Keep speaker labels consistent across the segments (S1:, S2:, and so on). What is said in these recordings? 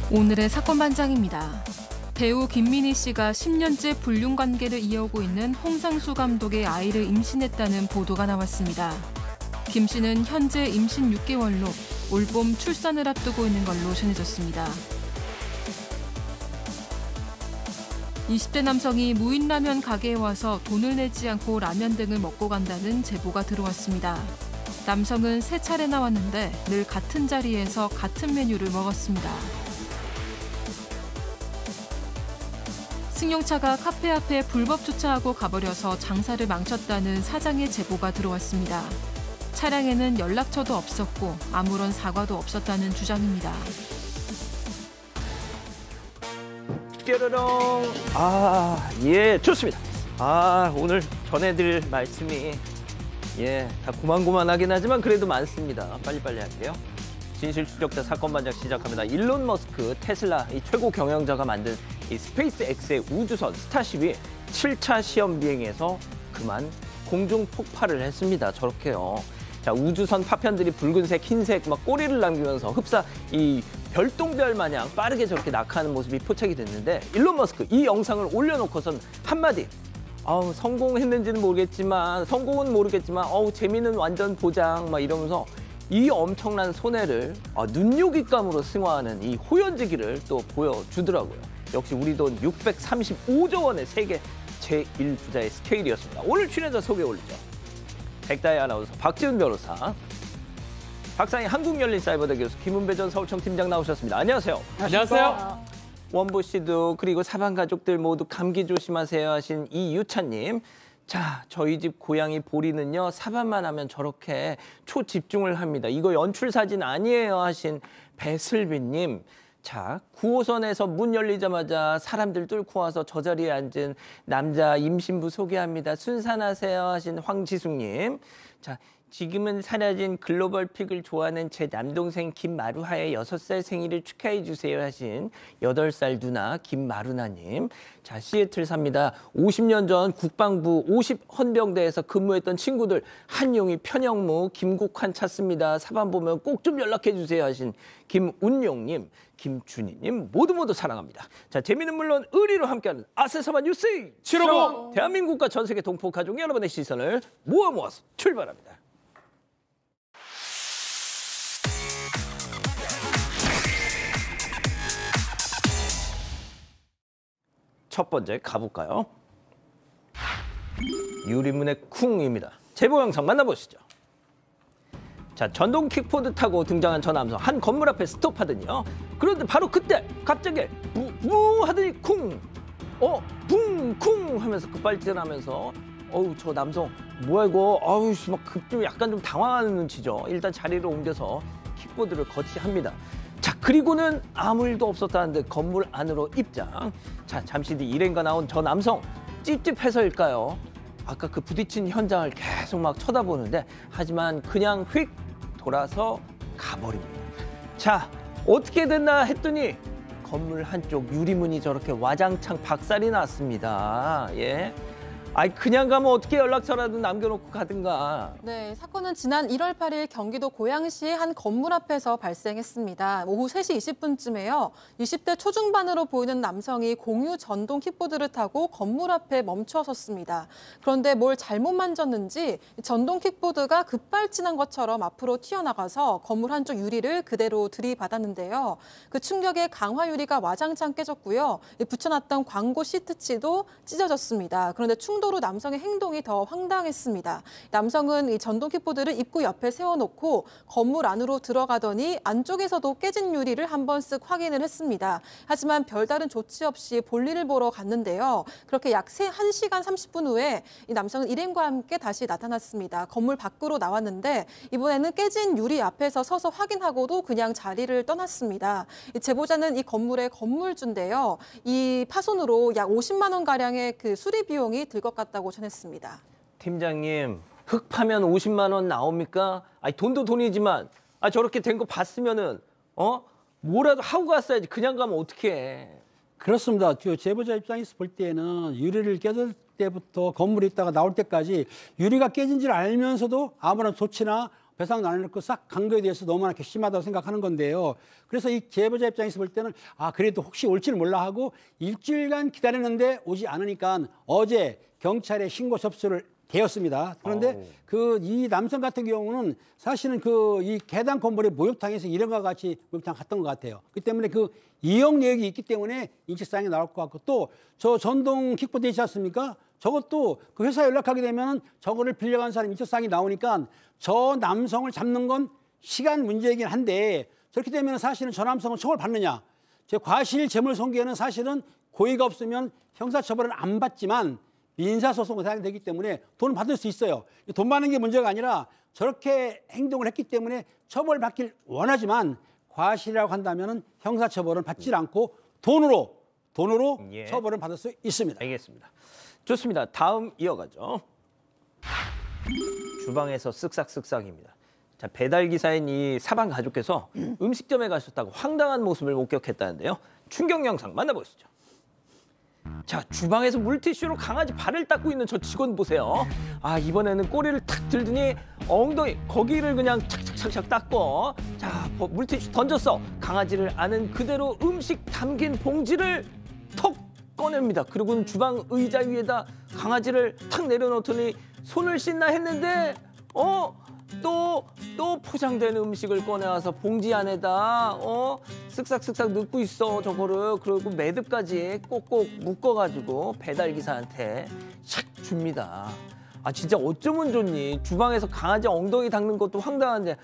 S1: 오늘의 사건 반장입니다. 배우 김민희 씨가 10년째 불륜 관계를 이어오고 있는 홍상수 감독의 아이를 임신했다는 보도가 나왔습니다. 김 씨는 현재 임신 6개월로 올봄 출산을 앞두고 있는 걸로 전해졌습니다. 20대 남성이 무인라면 가게에 와서 돈을 내지 않고 라면 등을 먹고 간다는 제보가 들어왔습니다. 남성은 3차례나 왔는데 늘 같은 자리에서 같은 메뉴를 먹었습니다. 승용차가 카페 앞에 불법 주차하고 가버려서 장사를 망쳤다는 사장의 제보가 들어왔습니다. 차량에는 연락처도 없었고 아무런 사과도 없었다는 주장입니다.
S2: 뾰로롱. 예, 좋습니다. 오늘 전해드릴 말씀이 다 고만고만하긴 하지만 그래도 많습니다. 빨리빨리 할게요. 진실 추적자 사건 반장 시작합니다. 일론 머스크 테슬라 이 최고 경영자가 만든 이 스페이스X의 우주선 스타쉽이 7차 시험 비행에서 그만 공중 폭발을 했습니다. 저렇게요. 자, 우주선 파편들이 붉은색, 흰색 막 꼬리를 남기면서 흡사 이 별똥별 마냥 빠르게 저렇게 낙하하는 모습이 포착이 됐는데 일론 머스크 이 영상을 올려놓고선 한마디. 성공했는지는 모르겠지만 성공은 모르겠지만 재미는 완전 보장 막 이러면서 이 엄청난 손해를 눈요깃감으로 승화하는 이 호연지기를 또 보여주더라고요. 역시 우리 돈 635조 원의 세계 제1부자의 스케일이었습니다. 오늘 출연자 소개 올리죠. 백다희 아나운서, 박지훈 변호사, 박상희 한국열린사이버대 교수, 김은배 전 서울청 팀장 나오셨습니다. 안녕하세요.
S3: 안녕하세요.
S2: 원보 씨도 그리고 사방 가족들 모두 감기 조심하세요 하신 이유찬님. 자, 저희 집 고양이 보리는요 사반만 하면 저렇게 초집중을 합니다. 이거 연출 사진 아니에요 하신 배슬비님. 자, 9호선에서 문 열리자마자 사람들 뚫고 와서 저 자리에 앉은 남자 임신부 소개합니다. 순산하세요 하신 황지숙님. 자, 지금은 사라진 글로벌 픽을 좋아하는 제 남동생 김마루하의 6살 생일을 축하해 주세요 하신 8살 누나 김마루나님. 자, 시애틀 삽니다. 50년 전 국방부 50헌병대에서 근무했던 친구들 한용이 편영무 김국환 찾습니다. 사반 보면 꼭 좀 연락해 주세요 하신 김운용님, 김준희님 모두 사랑합니다. 자, 재미는 물론 의리로 함께하는 아세사반 뉴스 755. 대한민국과 전 세계 동포 가족 여러분의 시선을 모아서 출발합니다. 첫 번째 가볼까요? 유리문의 쿵입니다. 제보 영상 만나보시죠. 자, 전동 킥보드 타고 등장한 저 남성 한 건물 앞에 스톱하더니요. 그런데 바로 그때 갑자기 부 하더니 쿵, 쿵 하면서 급발진하면서 저 남성 뭐야 이거 막 좀 약간 좀 당황하는 눈치죠. 일단 자리를 옮겨서 킥보드를 거치합니다. 자, 그리고는 아무 일도 없었다는데 건물 안으로 입장. 자, 잠시 뒤 일행과 나온 저 남성 찝찝해서일까요? 아까 그 부딪힌 현장을 계속 막 쳐다보는데 하지만 그냥 휙 돌아서 가버립니다. 자, 어떻게 됐나 했더니 건물 한쪽 유리문이 저렇게 와장창 박살이 났습니다. 예. 그냥 가면 어떻게 연락처라도 남겨놓고 가든가.
S4: 네, 사건은 지난 1월 8일 경기도 고양시의 한 건물 앞에서 발생했습니다. 오후 3시 20분쯤에요. 20대 초중반으로 보이는 남성이 공유 전동 킥보드를 타고 건물 앞에 멈춰 섰습니다. 그런데 뭘 잘못 만졌는지 전동 킥보드가 급발진한 것처럼 앞으로 튀어나가서 건물 한쪽 유리를 그대로 들이받았는데요. 그 충격에 강화 유리가 와장창 깨졌고요. 붙여놨던 광고 시트치도 찢어졌습니다. 그런데 충돌 로 남성의 행동이 더 황당했습니다. 남성은 이 전동 킥보드를 입구 옆에 세워놓고 건물 안으로 들어가더니 안쪽에서도 깨진 유리를 한 번 쓱 확인을 했습니다. 하지만 별다른 조치 없이 볼일을 보러 갔는데요. 그렇게 약 1시간 30분 후에 이 남성은 일행과 함께 다시 나타났습니다. 건물 밖으로 나왔는데 이번에는 깨진 유리 앞에서 서서 확인하고도 그냥 자리를 떠났습니다. 이 제보자는 이 건물의 건물주인데요. 이 파손으로 약 50만 원가량의 그 수리 비용이 들 것 같다고 전했습니다.
S2: 팀장님, 흙 파면 50만 원 나옵니까? 돈도 돈이지만 저렇게 된 거 봤으면은 뭐라도 하고 갔어야지. 그냥 가면 어떡해.
S3: 그렇습니다. 제보자 입장에서 볼 때는 유리를 깨질 때부터 건물에 있다가 나올 때까지 유리가 깨진 줄 알면서도 아무런 조치나 배상 안 해놓고 싹 간 거에 대해서 너무나 괘씸하다고 생각하는 건데요. 그래서 이 제보자 입장에서 볼 때는 그래도 혹시 올지를 몰라 하고 일주일간 기다렸는데 오지 않으니까 어제 경찰에 신고 접수를 되었습니다. 그런데 이 남성 같은 경우는 사실은 이 계단 건물의 목욕탕에서 이런과 같이 목욕탕 갔던 것 같아요. 그렇기 때문에 이용 내역이 있기 때문에 인식사항이 나올 것 같고 또 저 전동 킥보드 있지 않습니까? 저것도 그 회사에 연락하게 되면 저거를 빌려간 사람 인적사항이 나오니까 저 남성을 잡는 건 시간 문제이긴 한데 저렇게 되면 사실은 저 남성은 처벌받느냐? 과실 재물 손괴는 사실은 고의가 없으면 형사처벌은 안 받지만 민사소송을 해야 되기 때문에 돈을 받을 수 있어요. 돈 받는 게 문제가 아니라 저렇게 행동을 했기 때문에 처벌받길 원하지만 과실이라고 한다면 형사처벌은 받지 않고 돈으로 예. 처벌을 받을 수 있습니다.
S2: 알겠습니다. 좋습니다. 다음 이어가죠. 주방에서 쓱싹쓱싹입니다. 자, 배달기사인 이 사방 가족께서 음식점에 가셨다고 황당한 모습을 목격했다는데요. 충격 영상 만나보시죠. 자, 주방에서 물티슈로 강아지 발을 닦고 있는 저 직원 보세요. 이번에는 꼬리를 탁 들더니 엉덩이 거기를 그냥 착착착착 닦고 자, 물티슈 던졌어. 강아지를 안은 그대로 음식 담긴 봉지를 턱 꺼냅니다. 그리고는 주방 의자 위에다 강아지를 탁 내려놓더니 손을 씻나 했는데 또 포장된 음식을 꺼내와서 봉지 안에다 쓱싹쓱싹 넣고 있어 저거를. 그리고 매듭까지 꼭꼭 묶어가지고 배달기사한테 샥 줍니다. 진짜 어쩌면 좋니. 주방에서 강아지 엉덩이 닦는 것도 황당한데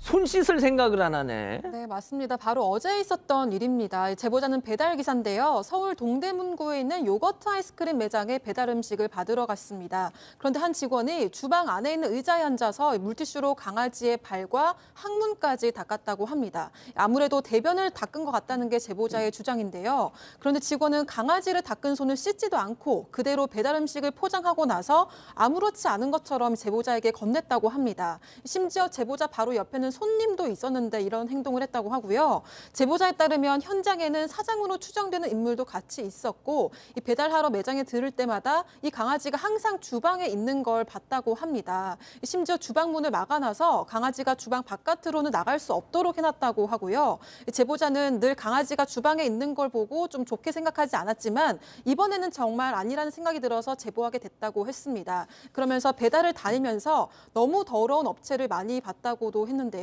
S2: 손 씻을 생각을 안 하네.
S4: 네, 맞습니다. 바로 어제 있었던 일입니다. 제보자는 배달기사인데요. 서울 동대문구에 있는 요거트 아이스크림 매장에 배달 음식을 받으러 갔습니다. 그런데 한 직원이 주방 안에 있는 의자에 앉아서 물티슈로 강아지의 발과 항문까지 닦았다고 합니다. 아무래도 대변을 닦은 것 같다는 게 제보자의 주장인데요. 그런데 직원은 강아지를 닦은 손을 씻지도 않고 그대로 배달 음식을 포장하고 나서 아무렇지 않은 것처럼 제보자에게 건넸다고 합니다. 심지어 제보자 바로 옆에는 손님도 있었는데 이런 행동을 했다고 하고요. 제보자에 따르면 현장에는 사장으로 추정되는 인물도 같이 있었고 이 배달하러 매장에 들을 때마다 이 강아지가 항상 주방에 있는 걸 봤다고 합니다. 심지어 주방문을 막아놔서 강아지가 주방 바깥으로는 나갈 수 없도록 해놨다고 하고요. 제보자는 늘 강아지가 주방에 있는 걸 보고 좀 좋게 생각하지 않았지만 이번에는 정말 아니라는 생각이 들어서 제보하게 됐다고 했습니다. 그러면서 배달을 다니면서 너무 더러운 업체를 많이 봤다고도 했는데요.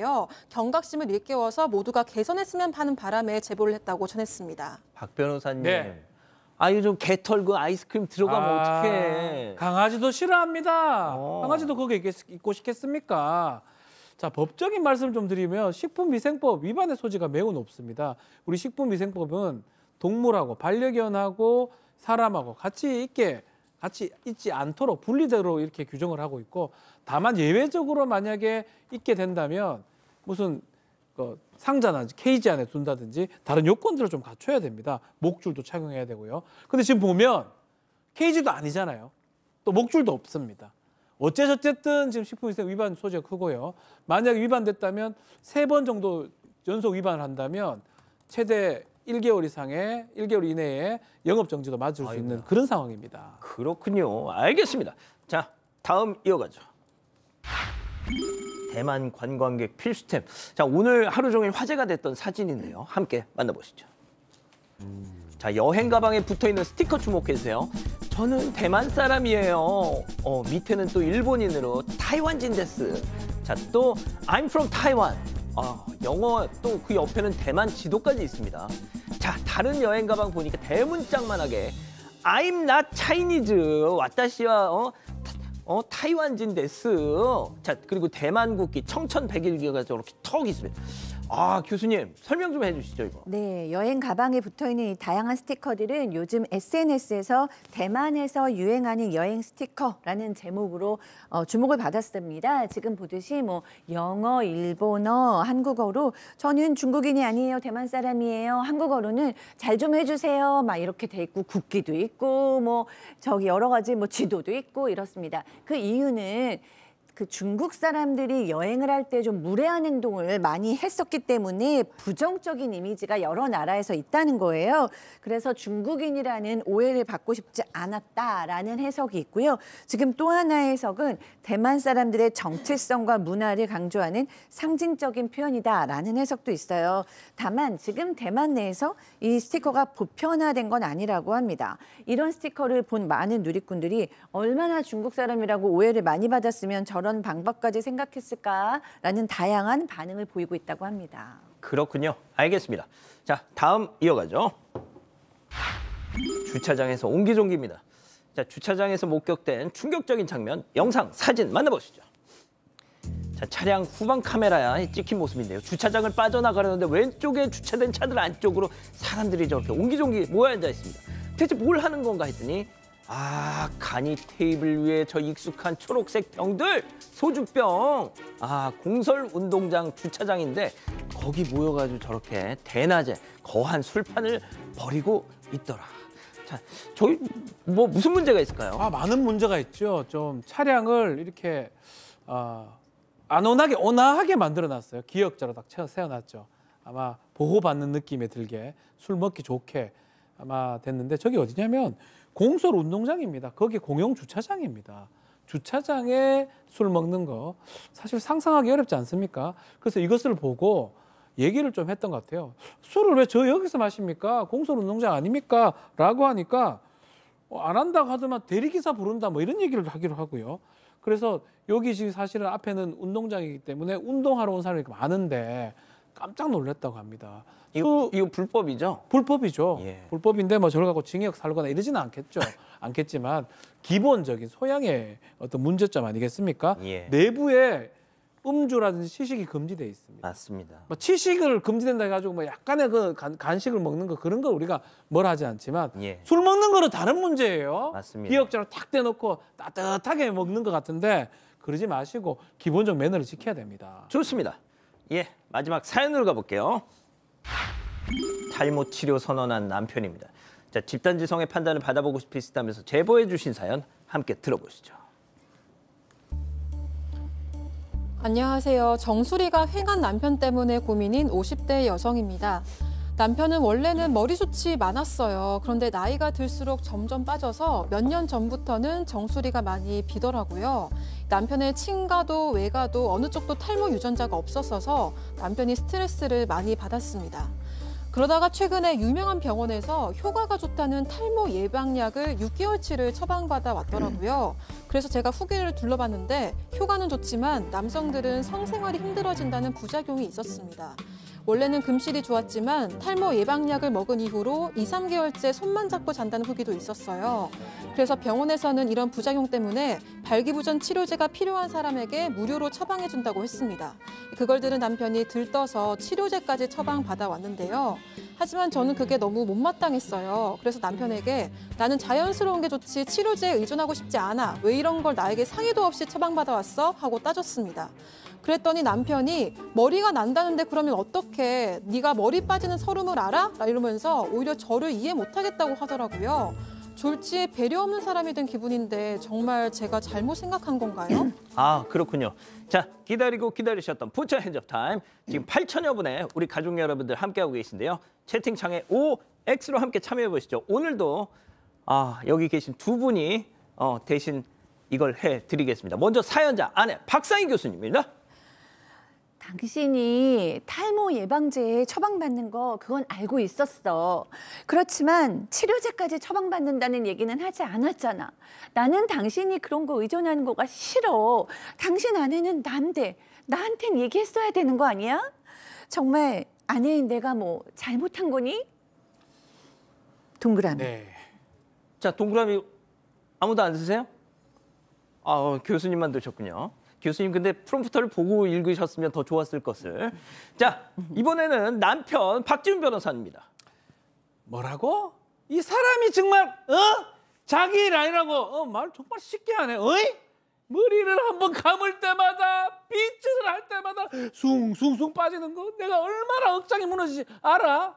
S4: 경각심을 일깨워서 모두가 개선했으면 하는 바람에 제보를 했다고 전했습니다.
S2: 박 변호사님.
S5: 네.
S2: 요즘 개털 아이스크림 들어가면 어떡해.
S5: 강아지도 싫어합니다. 강아지도 거기에 있고 싶겠습니까? 자, 법적인 말씀을 좀 드리면 식품위생법 위반의 소지가 매우 높습니다. 우리 식품위생법은 동물하고 반려견하고 사람하고 같이 있지 않도록 분리되도록 이렇게 규정을 하고 있고 다만 예외적으로 만약에 있게 된다면 무슨 상자나 케이지 안에 둔다든지 다른 요건들을 좀 갖춰야 됩니다. 목줄도 착용해야 되고요. 근데 지금 보면 케이지도 아니잖아요. 또 목줄도 없습니다. 어쨌든 지금 식품위생 위반 소지가 크고요. 만약에 위반됐다면 3번 정도 연속 위반을 한다면 최대 1개월 이내에 영업정지도 맞을 수 있는 그런 상황입니다.
S2: 그렇군요. 알겠습니다. 자, 다음 이어가죠. 대만 관광객 필수템. 자, 오늘 하루 종일 화제가 됐던 사진인데요. 함께 만나보시죠. 자, 여행 가방에 붙어있는 스티커 주목해주세요. 저는 대만 사람이에요. 밑에는 또 일본인으로 타이완진 데스. 자, 또 I'm from Taiwan. 영어 또 그 옆에는 대만 지도까지 있습니다. 자, 다른 여행 가방 보니까 대문짝만하게 I'm not Chinese. 와타시와 타이완진 데스. 자, 그리고 대만 국기 청천백일기가 저렇게 턱 있습니다. 교수님 설명 좀 해주시죠, 이거.
S6: 네, 여행 가방에 붙어있는 이 다양한 스티커들은 요즘 SNS에서 대만에서 유행하는 여행 스티커라는 제목으로 주목을 받았습니다. 지금 보듯이 영어, 일본어, 한국어로 저는 중국인이 아니에요, 대만 사람이에요. 한국어로는 잘 좀 해주세요. 막 이렇게 돼 있고 국기도 있고 여러 가지 지도도 있고 이렇습니다. 그 이유는 그 중국 사람들이 여행을 할 때 좀 무례한 행동을 많이 했었기 때문에 부정적인 이미지가 여러 나라에서 있다는 거예요. 그래서 중국인이라는 오해를 받고 싶지 않았다라는 해석이 있고요. 지금 또 하나의 해석은 대만 사람들의 정체성과 문화를 강조하는 상징적인 표현이다라는 해석도 있어요. 다만 지금 대만 내에서 이 스티커가 보편화된 건 아니라고 합니다. 이런 스티커를 본 많은 누리꾼들이 얼마나 중국 사람이라고 오해를 많이 받았으면 저런 방법까지 생각했을까라는 다양한 반응을 보이고 있다고 합니다.
S2: 그렇군요. 알겠습니다. 자, 다음 이어가죠. 주차장에서 옹기종기입니다. 자, 주차장에서 목격된 충격적인 장면, 영상, 사진 만나보시죠. 자, 차량 후방 카메라에 찍힌 모습인데요. 주차장을 빠져나가려는데 왼쪽에 주차된 차들 안쪽으로 사람들이 저렇게 옹기종기 모여 앉아 있습니다. 대체 뭘 하는 건가 했더니 간이 테이블 위에 저 익숙한 초록색 병들, 소주병. 공설 운동장 주차장인데 거기 모여가지고 저렇게 대낮에 거한 술판을 벌이고 있더라. 자, 저기 뭐 무슨 문제가 있을까요?
S5: 많은 문제가 있죠. 좀 차량을 이렇게 안 온화하게 만들어놨어요. 기역자로 딱 세워놨죠. 아마 보호받는 느낌에 들게 술 먹기 좋게 아마 됐는데 저기 어디냐면 공설 운동장입니다. 거기 공용 주차장입니다. 주차장에 술 먹는 거 사실 상상하기 어렵지 않습니까? 그래서 이것을 보고 얘기를 좀 했던 것 같아요. 술을 왜 저 여기서 마십니까? 공설 운동장 아닙니까? 라고 하니까 안 한다고 하더만 대리기사 부른다 뭐 이런 얘기를 하기로 하고요. 그래서 여기 지금 사실은 앞에는 운동장이기 때문에 운동하러 온 사람이 많은데 깜짝 놀랐다고 합니다.
S2: 이거 불법이죠?
S5: 불법이죠.
S2: 예.
S5: 불법인데 뭐 저를 갖고 징역 살거나 이러지는 않겠죠. 않겠지만 기본적인 소양의 어떤 문제점 아니겠습니까?
S2: 예.
S5: 내부에 음주라든지 치식이 금지돼 있습니다.
S2: 맞습니다.
S5: 뭐 치식을 금지된다 해가지고 뭐 약간의 그 간식을 먹는 거 그런 거 우리가 뭘 하지 않지만
S2: 예.
S5: 술 먹는 거는 다른 문제예요.
S2: 맞습니다.
S5: 기역자로 탁 대놓고 따뜻하게 먹는 것 같은데 그러지 마시고 기본적 매너를 지켜야 됩니다.
S2: 좋습니다. 예, 마지막 사연으로 가볼게요. 탈모 치료 선언한 남편입니다. 자, 집단지성의 판단을 받아보고 싶으시다면서 제보해 주신 사연 함께 들어보시죠.
S4: 안녕하세요. 정수리가 휑한 남편 때문에 고민인 50대 여성입니다. 남편은 원래는 머리숱이 많았어요. 그런데 나이가 들수록 점점 빠져서 몇 년 전부터는 정수리가 많이 비더라고요. 남편의 친가도 외가도 어느 쪽도 탈모 유전자가 없었어서 남편이 스트레스를 많이 받았습니다. 그러다가 최근에 유명한 병원에서 효과가 좋다는 탈모 예방약을 6개월치를 처방받아 왔더라고요. 그래서 제가 후기를 둘러봤는데 효과는 좋지만 남성들은 성생활이 힘들어진다는 부작용이 있었습니다. 원래는 금실이 좋았지만 탈모 예방약을 먹은 이후로 2, 3개월째 손만 잡고 잔다는 후기도 있었어요. 그래서 병원에서는 이런 부작용 때문에 발기부전 치료제가 필요한 사람에게 무료로 처방해준다고 했습니다. 그걸 들은 남편이 들떠서 치료제까지 처방받아 왔는데요. 하지만 저는 그게 너무 못마땅했어요. 그래서 남편에게 나는 자연스러운 게 좋지 치료제에 의존하고 싶지 않아. 왜 이런 걸 나에게 상의도 없이 처방받아 왔어? 하고 따졌습니다. 그랬더니 남편이 머리가 난다는데 그러면 어떡해? 네가 머리 빠지는 서름을 알아? 이러면서 오히려 저를 이해 못하겠다고 하더라고요. 졸지에 배려 없는 사람이 된 기분인데 정말 제가 잘못 생각한 건가요?
S2: 그렇군요. 자, 기다리고 기다리셨던 부처 핸즈업 타임. 지금 8천여 분의 우리 가족 여러분들 함께하고 계신데요. 채팅창에 OX로 함께 참여해 보시죠. 오늘도 여기 계신 두 분이 대신 이걸 해드리겠습니다. 먼저 사연자 아내 박상희 교수님입니다.
S6: 당신이 탈모 예방제에 처방받는 거 그건 알고 있었어. 그렇지만 치료제까지 처방받는다는 얘기는 하지 않았잖아. 나는 당신이 그런 거 의존하는 거가 싫어. 당신 아내는 난데 나한텐 얘기했어야 되는 거 아니야? 정말 아내인 내가 뭐 잘못한 거니? 동그라미.
S5: 네.
S2: 자, 동그라미 아무도 안 쓰세요? 교수님만 드셨군요. 교수님 근데 프롬프터를 보고 읽으셨으면 더 좋았을 것을. 자, 이번에는 남편 박지훈 변호사입니다.
S5: 뭐라고? 이 사람이 정말 자기 일 아니라고 말 정말 쉽게 하네. 머리를 한번 감을 때마다 빗질을 할 때마다 숭숭숭 빠지는 거 내가 얼마나 억장이 무너지지 알아?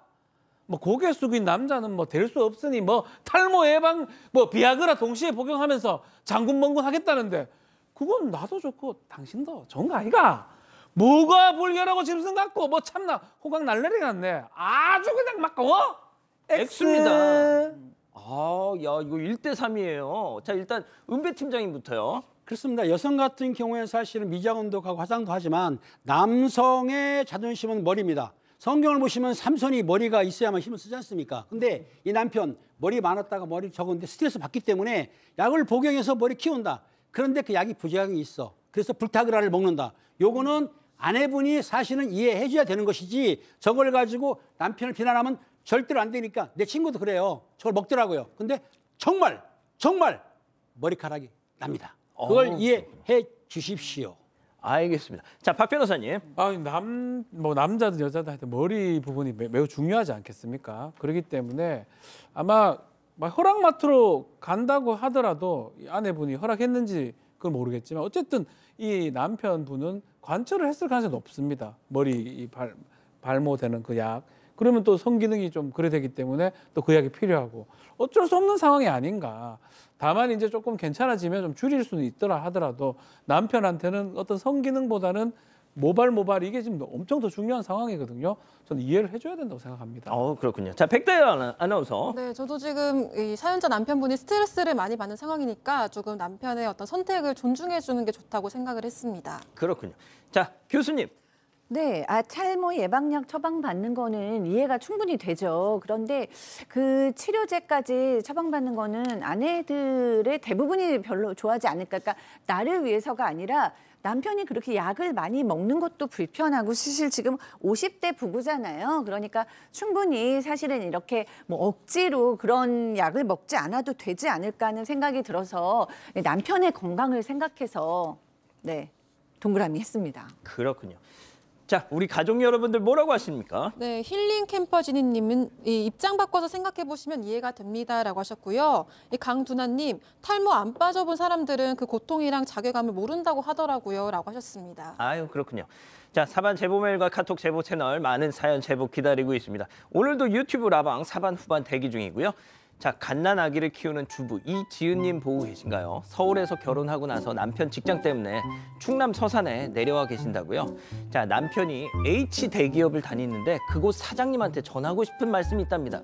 S5: 뭐 고개 숙인 남자는 뭐 될 수 없으니 뭐 탈모 예방 뭐 비아그라 동시에 복용하면서 장군멍군 하겠다는데 그건 나도 좋고 당신도 좋은 거 아이가? 뭐가 불결하고 짐승 같고 뭐 참나 호강 날래리 같네. 아주 그냥 막
S2: X입니다. 아, 야, 이거 1대3이에요. 자, 일단 은배 팀장님부터요.
S3: 그렇습니다. 여성 같은 경우에는 사실은 미장원도 하고 화장도 하지만 남성의 자존심은 머리입니다. 성경을 보시면 삼손이 머리가 있어야만 힘을 쓰지 않습니까? 근데 이 남편 머리 많았다가 머리 적었는데 스트레스 받기 때문에 약을 복용해서 머리 키운다. 그런데 그 약이 부작용이 있어. 그래서 불타그라를 먹는다. 요거는 아내분이 사실은 이해해 줘야 되는 것이지 저걸 가지고 남편을 비난하면 절대로 안 되니까 내 친구도 그래요. 저걸 먹더라고요. 근데 정말 머리카락이 납니다. 그걸 이해해 주십시오.
S2: 알겠습니다. 자, 박 변호사님.
S5: 남자든 여자든 하여튼 머리 부분이 매우 중요하지 않겠습니까? 그렇기 때문에 아마 허락마트로 간다고 하더라도 이 아내분이 허락했는지 그건 모르겠지만 어쨌든 이 남편분은 관철을 했을 가능성이 높습니다. 머리 발모되는 그 약. 그러면 또 성기능이 좀 그래 되기 때문에 또 그 약이 필요하고 어쩔 수 없는 상황이 아닌가. 다만 이제 조금 괜찮아지면 좀 줄일 수는 있더라 하더라도 남편한테는 어떤 성기능보다는 모발 이게 지금 엄청 더 중요한 상황이거든요. 저는 이해를 해줘야 된다고 생각합니다.
S2: 그렇군요. 자, 백다연 아나운서.
S4: 네, 저도 지금 이 사연자 남편분이 스트레스를 많이 받는 상황이니까 조금 남편의 어떤 선택을 존중해 주는 게 좋다고 생각을 했습니다.
S2: 그렇군요. 자, 교수님.
S6: 네, 탈모 예방약 처방받는 거는 이해가 충분히 되죠. 그런데 그 치료제까지 처방받는 거는 아내들의 대부분이 별로 좋아하지 않을까. 그러니까 나를 위해서가 아니라 남편이 그렇게 약을 많이 먹는 것도 불편하고 사실 지금 50대 부부잖아요. 그러니까 충분히 사실은 이렇게 뭐 억지로 그런 약을 먹지 않아도 되지 않을까 하는 생각이 들어서 남편의 건강을 생각해서 네, 동그라미 했습니다.
S2: 그렇군요. 자, 우리 가족 여러분들 뭐라고 하십니까?
S4: 네, 힐링 캠퍼지니님은 이 입장 바꿔서 생각해 보시면 이해가 됩니다라고 하셨고요. 이 강두나님, 탈모 안 빠져본 사람들은 그 고통이랑 자괴감을 모른다고 하더라고요라고 하셨습니다.
S2: 아유, 그렇군요. 자, 사반 제보 메일과 카톡 제보 채널 많은 사연 제보 기다리고 있습니다. 오늘도 유튜브 라방 사반 후반 대기 중이고요. 자, 갓난 아기를 키우는 주부 이지은님 보고 계신가요? 서울에서 결혼하고 나서 남편 직장 때문에 충남 서산에 내려와 계신다고요. 자, 남편이 H 대기업을 다니는데 그곳 사장님한테 전하고 싶은 말씀이 있답니다.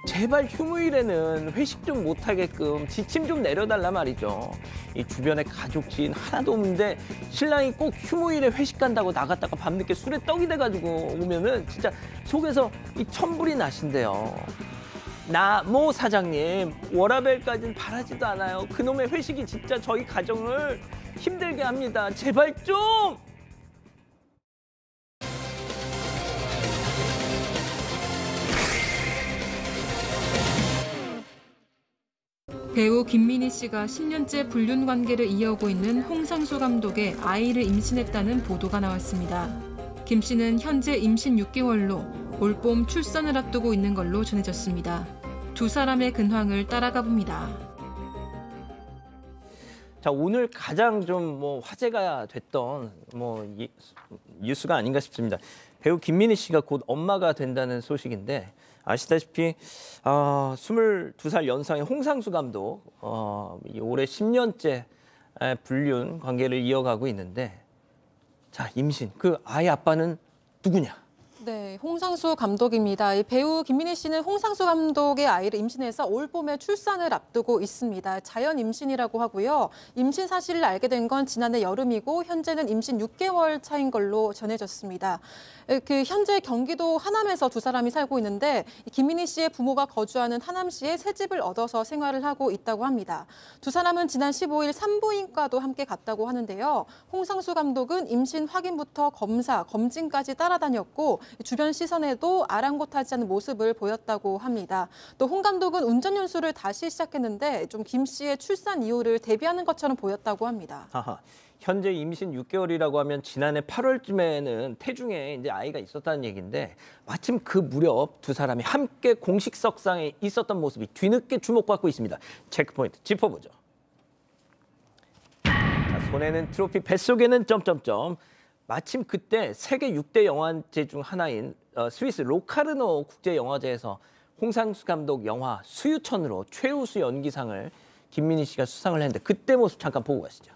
S2: 제발 휴무일에는 회식 좀 못하게끔 지침 좀 내려달라 말이죠. 이 주변에 가족 지인 하나도 없는데 신랑이 꼭 휴무일에 회식 간다고 나갔다가 밤늦게 술에 떡이 돼가지고 오면은 진짜 속에서 이 천불이 나신대요. 모 사장님, 워라벨까지는 바라지도 않아요. 그놈의 회식이 진짜 저희 가정을 힘들게 합니다. 제발 좀!
S1: 배우 김민희 씨가 10년째 불륜 관계를 이어오고 있는 홍상수 감독의 아이를 임신했다는 보도가 나왔습니다. 김 씨는 현재 임신 6개월로 올봄 출산을 앞두고 있는 걸로 전해졌습니다. 두 사람의 근황을 따라가 봅니다.
S2: 자, 오늘 가장 좀 화제가 됐던 뉴스가 아닌가 싶습니다. 배우 김민희 씨가 곧 엄마가 된다는 소식인데 아시다시피 22살 연상의 홍상수 감독 올해 10년째 불륜 관계를 이어가고 있는데 자, 임신. 그 아이 아빠는 누구냐?
S4: 네, 홍상수 감독입니다. 이 배우 김민희 씨는 홍상수 감독의 아이를 임신해서 올 봄에 출산을 앞두고 있습니다. 자연 임신이라고 하고요. 임신 사실을 알게 된 건 지난해 여름이고 현재는 임신 6개월 차인 걸로 전해졌습니다. 현재 경기도 하남에서 두 사람이 살고 있는데 김민희 씨의 부모가 거주하는 하남시에 새 집을 얻어서 생활을 하고 있다고 합니다. 두 사람은 지난 15일 산부인과도 함께 갔다고 하는데요. 홍상수 감독은 임신 확인부터 검진까지 따라다녔고 주변 시선에도 아랑곳하지 않은 모습을 보였다고 합니다. 또 홍 감독은 운전 연수를 다시 시작했는데 좀 김 씨의 출산 이후를 대비하는 것처럼 보였다고 합니다.
S2: 현재 임신 6개월이라고 하면 지난해 8월쯤에는 태중에 이제 아이가 있었다는 얘기인데 마침 그 무렵 두 사람이 함께 공식석상에 있었던 모습이 뒤늦게 주목받고 있습니다. 체크포인트 짚어보죠. 자, 손에는 트로피, 뱃속에는 점점점. 마침 그때 세계 6대 영화제 중 하나인 스위스 로카르노 국제영화제에서 홍상수 감독 영화 수유천으로 최우수 연기상을 김민희 씨가 수상을 했는데 그때 모습 잠깐 보고 가시죠.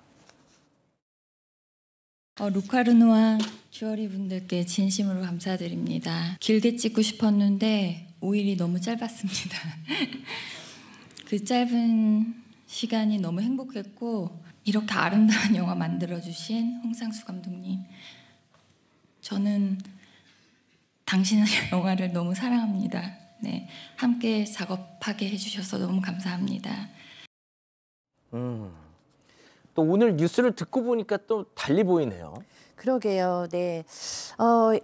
S7: 루카르노와 주어리 분들께 진심으로 감사드립니다. 길게 찍고 싶었는데 5일이 너무 짧았습니다. 그 짧은 시간이 너무 행복했고 이렇게 아름다운 영화 만들어주신 홍상수 감독님, 저는 당신의 영화를 너무 사랑합니다. 네, 함께 작업하게 해주셔서 너무 감사합니다.
S2: 또 오늘 뉴스를 듣고 보니까 또 달리 보이네요.
S6: 그러게요. 네.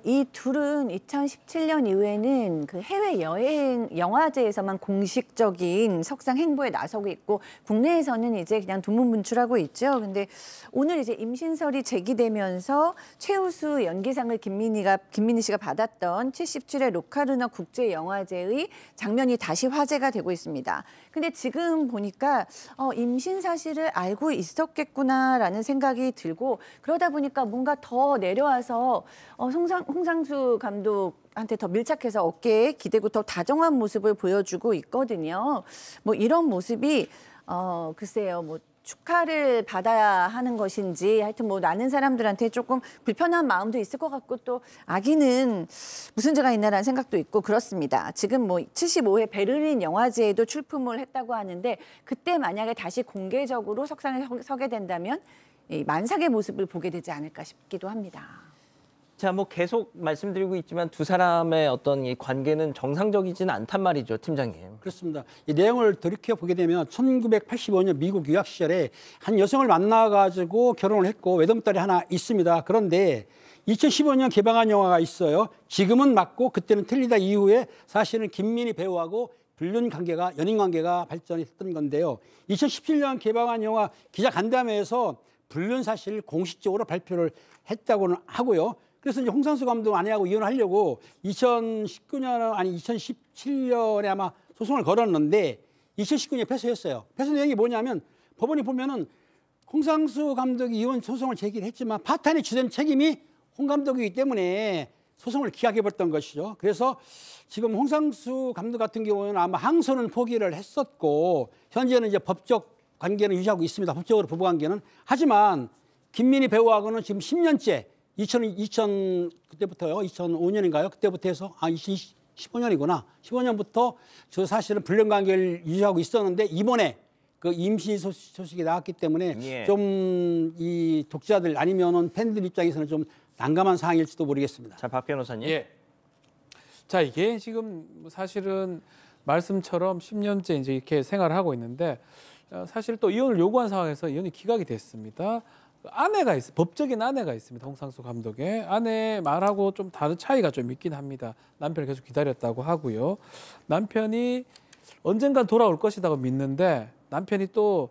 S6: 이 둘은 2017년 이후에는 그 해외 여행 영화제에서만 공식적인 석상 행보에 나서고 있고 국내에서는 이제 그냥 두문문출하고 있죠. 근데 오늘 이제 임신설이 제기되면서 최우수 연기상을 김민희 씨가 받았던 77회 로카르노 국제영화제의 장면이 다시 화제가 되고 있습니다. 근데 지금 보니까 임신 사실을 알고 있었겠구나라는 생각이 들고, 그러다 보니까 뭔가 더 내려와서 홍상수 감독한테 더 밀착해서 어깨에 기대고 더 다정한 모습을 보여주고 있거든요. 뭐 이런 모습이 글쎄요, 뭐 축하를 받아야 하는 것인지, 하여튼 뭐 나는 사람들한테 조금 불편한 마음도 있을 것 같고, 또 아기는 무슨 죄가 있나라는 생각도 있고 그렇습니다. 지금 뭐 75회 베를린 영화제에도 출품을 했다고 하는데, 그때 만약에 다시 공개적으로 석상에 서게 된다면 이 만삭의 모습을 보게 되지 않을까 싶기도 합니다.
S2: 자, 뭐 계속 말씀드리고 있지만 두 사람의 어떤 이 관계는 정상적이지는 않단 말이죠, 팀장님.
S3: 그렇습니다. 이 내용을 돌이켜 보게 되면 1985년 미국 유학 시절에 한 여성을 만나가지고 결혼을 했고 외동딸이 하나 있습니다. 그런데 2015년 개방한 영화가 있어요. 지금은 맞고 그때는 틀리다 이후에 사실은 김민희 배우하고 불륜 관계가, 연인 관계가 발전했던 건데요. 2017년 개방한 영화 기자간담회에서 불륜 사실을 공식적으로 발표를 했다고는 하고요. 그래서 이제 홍상수 감독 아내하고 이혼하려고 2017년에 아마 소송을 걸었는데 2019년에 패소했어요. 패소 내용이 뭐냐면 법원이 보면은 홍상수 감독이 이혼 소송을 제기를 했지만 파탄의 주된 책임이 홍 감독이기 때문에 소송을 기각해버렸던 것이죠. 그래서 지금 홍상수 감독 같은 경우는 아마 항소는 포기를 했었고 현재는 이제 법적 관계는 유지하고 있습니다. 법적으로 부부 관계는. 하지만 김민희 배우하고는 지금 10년째 2000 그때부터요. 2005년인가요? 그때부터 해서 2015년이구나. 15년부터 저 사실은 불륜 관계를 유지하고 있었는데 이번에 그 임신 소식이 나왔기 때문에 좀 이 독자들 아니면은 팬들 입장에서는 좀 난감한 상황일지도 모르겠습니다.
S2: 자, 박 변호사님.
S5: 예. 자, 이게 지금 사실은 말씀처럼 10년째 이제 이렇게 생활을 하고 있는데 사실 또 이혼을 요구한 상황에서 이혼이 기각이 됐습니다. 아내가 법적인 아내가 있습니다. 홍상수 감독의 아내 말하고 좀 다른 차이가 좀 있긴 합니다. 남편을 계속 기다렸다고 하고요. 남편이 언젠간 돌아올 것이라고 믿는데 남편이 또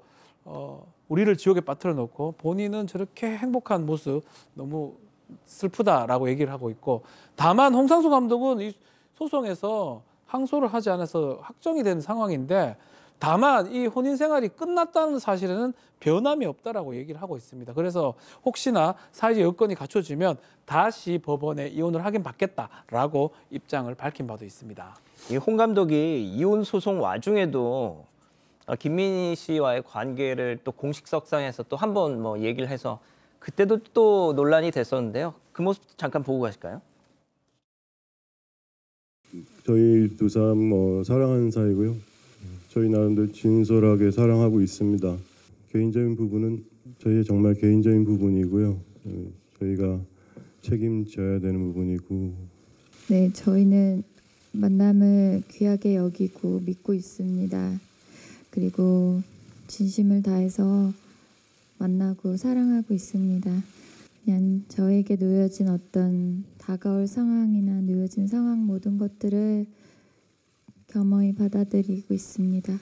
S5: 우리를 지옥에 빠뜨려 놓고 본인은 저렇게 행복한 모습 너무 슬프다라고 얘기를 하고 있고, 다만 홍상수 감독은 이 소송에서 항소를 하지 않아서 확정이 된 상황인데, 다만 이 혼인 생활이 끝났다는 사실에는 변함이 없다라고 얘기를 하고 있습니다. 그래서 혹시나 사회적 여건이 갖춰지면 다시 법원에 이혼을 하긴 받겠다라고 입장을 밝힌 바도 있습니다.
S2: 이 홍 감독이 이혼 소송 와중에도 김민희 씨와의 관계를 또 공식 석상에서 또 한 번 뭐 얘기를 해서 그때도 또 논란이 됐었는데요. 그 모습 잠깐 보고 가실까요?
S8: 저희 두 사람 사랑하는 사이고요. 저희 나름대로 진솔하게 사랑하고 있습니다. 개인적인 부분은 저희의 정말 개인적인 부분이고요. 저희가 책임져야 되는 부분이고.
S7: 네, 저희는 만남을 귀하게 여기고 믿고 있습니다. 그리고 진심을 다해서 만나고 사랑하고 있습니다. 그냥 저에게 놓여진 어떤 다가올 상황이나 놓여진 상황 모든 것들을 겸허히 받아들이고 있습니다.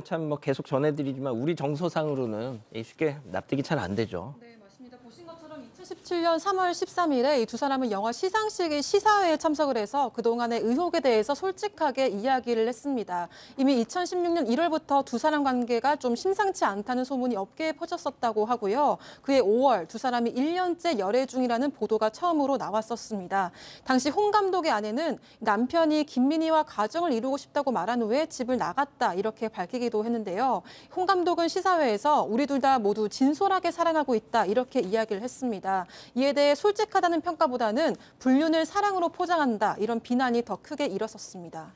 S2: 참 뭐 계속 전해드리지만 우리 정서상으로는 쉽게 납득이 잘 안 되죠.
S4: 네, 맞습니다. 보신 것처럼 2017년 3월 13일에 이 두 사람은 영화 시상식의 시사회에 참석을 해서 그동안의 의혹에 대해서 솔직하게 이야기를 했습니다. 이미 2016년 1월부터 두 사람 관계가 좀 심상치 않다는 소문이 업계에 퍼졌었다고 하고요. 그해 5월 두 사람이 1년째 열애 중이라는 보도가 처음으로 나왔었습니다. 당시 홍 감독의 아내는 남편이 김민희와 가정을 이루고 싶다고 말한 후에 집을 나갔다 이렇게 밝히기도 했는데요. 홍 감독은 시사회에서 우리 둘 다 모두 진솔하게 사랑하고 있다 이렇게 이야기를 했습니다. 이에 대해 솔직하다는 평가보다는 불륜을 사랑으로 포장한다 이런 비난이 더 크게 일었었습니다.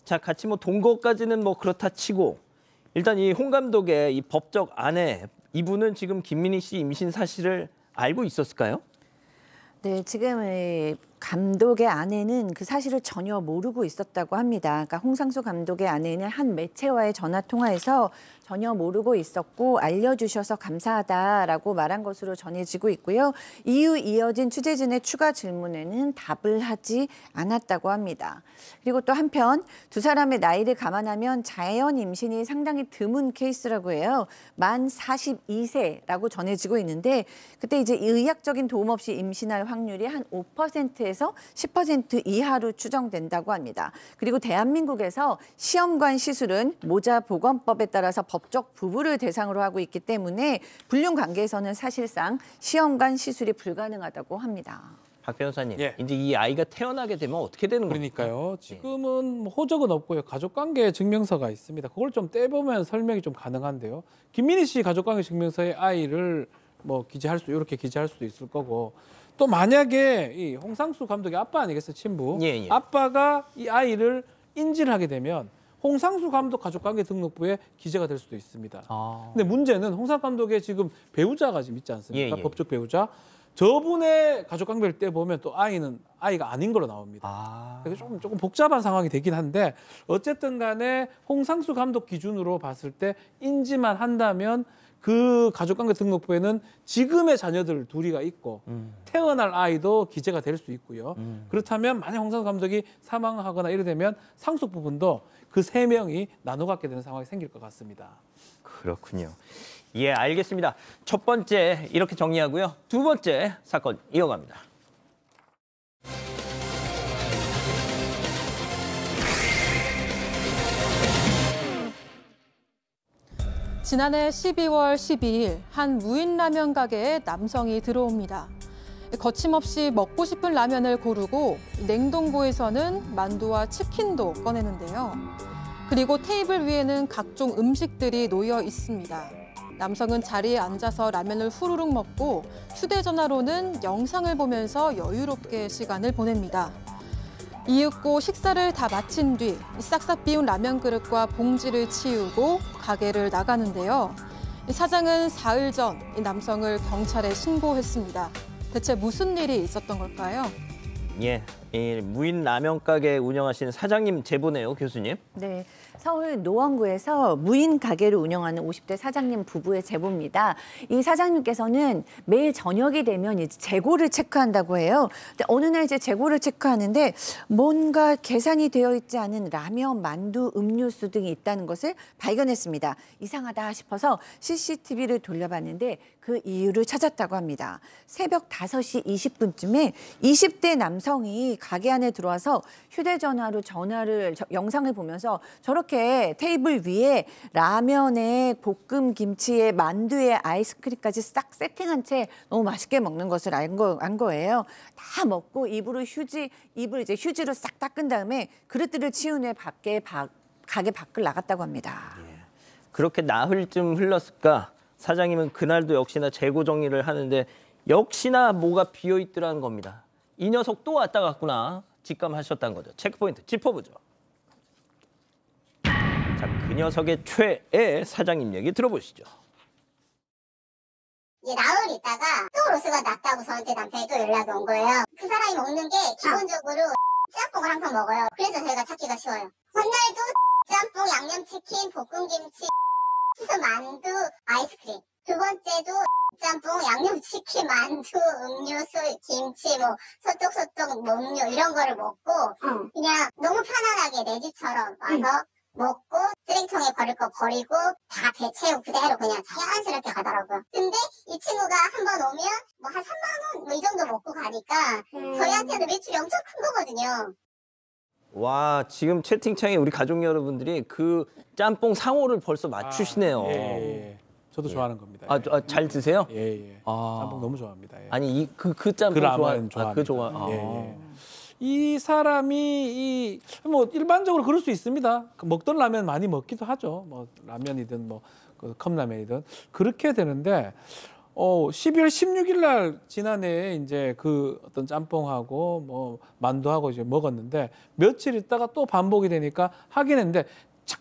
S2: 자, 같이 뭐 동거까지는 뭐 그렇다 치고 일단 이 홍 감독의 이 법적 아내 이분은 지금 김민희 씨 임신 사실을 알고 있었을까요?
S6: 네, 지금 감독의 아내는 그 사실을 전혀 모르고 있었다고 합니다. 그러니까 홍상수 감독의 아내는 한 매체와의 전화 통화에서 전혀 모르고 있었고 알려주셔서 감사하다라고 말한 것으로 전해지고 있고요. 이후 이어진 취재진의 추가 질문에는 답을 하지 않았다고 합니다. 그리고 또 한편 두 사람의 나이를 감안하면 자연 임신이 상당히 드문 케이스라고 해요. 만 42세라고 전해지고 있는데 그때 이제 의학적인 도움 없이 임신할 확률이 한 5%에서 10% 이하로 추정된다고 합니다. 그리고 대한민국에서 시험관 시술은 모자보건법에 따라서 법적 부부를 대상으로 하고 있기 때문에 불륜 관계에서는 사실상 시험관 시술이 불가능하다고 합니다.
S2: 박 변호사님,
S5: 예.
S2: 이제 이 아이가 태어나게 되면 어떻게 되는 겁니까?
S5: 그러니까요. 지금은 뭐 호적은 없고요. 가족관계 증명서가 있습니다. 그걸 좀 떼보면 설명이 좀 가능한데요. 김민희 씨 가족관계 증명서에 아이를 뭐 이렇게 기재할 수도 있을 거고 또 만약에 이 홍상수 감독의 아빠 아니겠어요, 친부?
S2: 예.
S5: 아빠가 이 아이를 인지를 하게 되면 홍상수 감독 가족관계 등록부에 기재가 될 수도 있습니다. 근데 문제는 홍상수 감독의 지금 배우자가 지금 있지 않습니까?
S2: 예.
S5: 법적 배우자. 저분의 가족관계를 떼보면 또 아이가 아닌 걸로 나옵니다. 그래서 조금 복잡한 상황이 되긴 한데 어쨌든 간에 홍상수 감독 기준으로 봤을 때 인지만 한다면 그 가족관계 등록부에는 지금의 자녀들 둘이가 있고 태어날 아이도 기재가 될 수 있고요. 그렇다면 만약 홍상수 감독이 사망하거나 이래 되면 상속 부분도 그 3명이 나눠 갖게 되는 상황이 생길 것 같습니다.
S2: 그렇군요. 예, 알겠습니다. 첫 번째 이렇게 정리하고요. 두 번째 사건 이어갑니다.
S4: 지난해 12월 12일 한 무인 라면 가게에 남성이 들어옵니다. 거침없이 먹고 싶은 라면을 고르고 냉동고에서는 만두와 치킨도 꺼내는데요. 그리고 테이블 위에는 각종 음식들이 놓여 있습니다. 남성은 자리에 앉아서 라면을 후루룩 먹고 휴대전화로는 영상을 보면서 여유롭게 시간을 보냅니다. 이윽고 식사를 다 마친 뒤 싹싹 비운 라면 그릇과 봉지를 치우고 가게를 나가는데요. 사장은 사흘 전 이 남성을 경찰에 신고했습니다. 대체 무슨 일이 있었던 걸까요?
S2: 예, 이 무인 라면 가게 운영하시는 사장님 제보네요, 교수님.
S6: 네. 서울 노원구에서 무인 가게를 운영하는 50대 사장님 부부의 제보입니다. 이 사장님께서는 매일 저녁이 되면 이제 재고를 체크한다고 해요. 근데 어느 날 이제 재고를 체크하는데 뭔가 계산이 되어 있지 않은 라면, 만두, 음료수 등이 있다는 것을 발견했습니다. 이상하다 싶어서 CCTV를 돌려봤는데 그 이유를 찾았다고 합니다. 새벽 5시 20분쯤에 20대 남성이 가게 안에 들어와서 휴대전화로 영상을 보면서 저렇게 테이블 위에 라면에 볶음 김치에 만두에 아이스크림까지 싹 세팅한 채 너무 맛있게 먹는 것을 안 거예요. 다 먹고 입을 이제 휴지로 싹 닦은 다음에 그릇들을 치운 후에 가게 밖을 나갔다고 합니다.
S2: 예. 그렇게 나흘쯤 흘렀을까? 사장님은 그날도 역시나 재고 정리를 하는데 역시나 뭐가 비어있더라는 겁니다. 이 녀석 또 왔다 갔구나 직감하셨다는 거죠. 체크포인트 짚어보죠. 자, 그 녀석의 최애 사장님 얘기 들어보시죠.
S9: 이제 나흘 있다가 또 로스가 났다고 저한테 남편이 또 연락이 온 거예요. 그 사람이 먹는 게 기본적으로 짬뽕을 항상 먹어요. 그래서 저희가 찾기가 쉬워요. 전날도 짬뽕, 양념치킨, 볶음김치, 수수 만두, 아이스크림. 두 번째도 짬뽕, 양념치킨, 만두, 음료수, 김치, 뭐 소떡소떡, 목류 이런 거를 먹고 그냥 너무 편안하게 내 집처럼 와서 먹고 쓰레기통에 버릴 거 버리고 다 배 채우고 그대로 그냥 자연스럽게 가더라고요. 근데 이 친구가 한 번 오면 뭐 한 3만 원 뭐 이 정도 먹고 가니까 저희한테는 매출이 엄청 큰 거거든요.
S2: 와, 지금 채팅창에 우리 가족 여러분들이 그 짬뽕 상호를 벌써 맞추시네요.
S5: 예. 저도 좋아하는 겁니다.
S2: 잘 드세요?
S5: 예. 짬뽕 너무 좋아합니다. 예.
S2: 아니 그 짬뽕
S5: 라면 좋아합니다.
S2: 그 좋아.
S5: 예. 이 사람이 뭐 일반적으로 그럴 수 있습니다. 먹던 라면 많이 먹기도 하죠. 뭐 라면이든 뭐 그 컵라면이든 그렇게 되는데 12월 16일 날 지난해 이제 그 어떤 짬뽕하고 뭐 만두하고 이제 먹었는데 며칠 있다가 또 반복이 되니까 하긴 했는데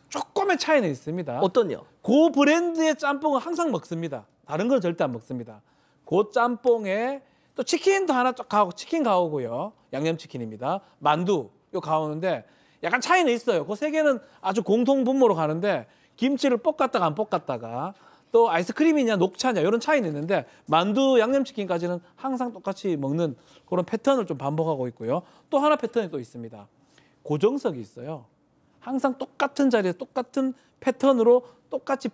S5: 조금의 차이는 있습니다.
S2: 어떤요?
S5: 그 브랜드의 짬뽕은 항상 먹습니다. 다른 건 절대 안 먹습니다. 그 짬뽕에 또 치킨도 하나 쫙 가고 치킨 가오고요. 양념치킨입니다. 만두 요 가오는데 약간 차이는 있어요. 그 세 개는 아주 공통 분모로 가는데 김치를 볶았다가 안 볶았다가 또 아이스크림이냐 녹차냐 이런 차이는 있는데 만두 양념치킨까지는 항상 똑같이 먹는 그런 패턴을 좀 반복하고 있고요. 또 하나 패턴이 또 있습니다. 고정석이 있어요. 항상 똑같은 자리에 똑같은 패턴으로 똑같이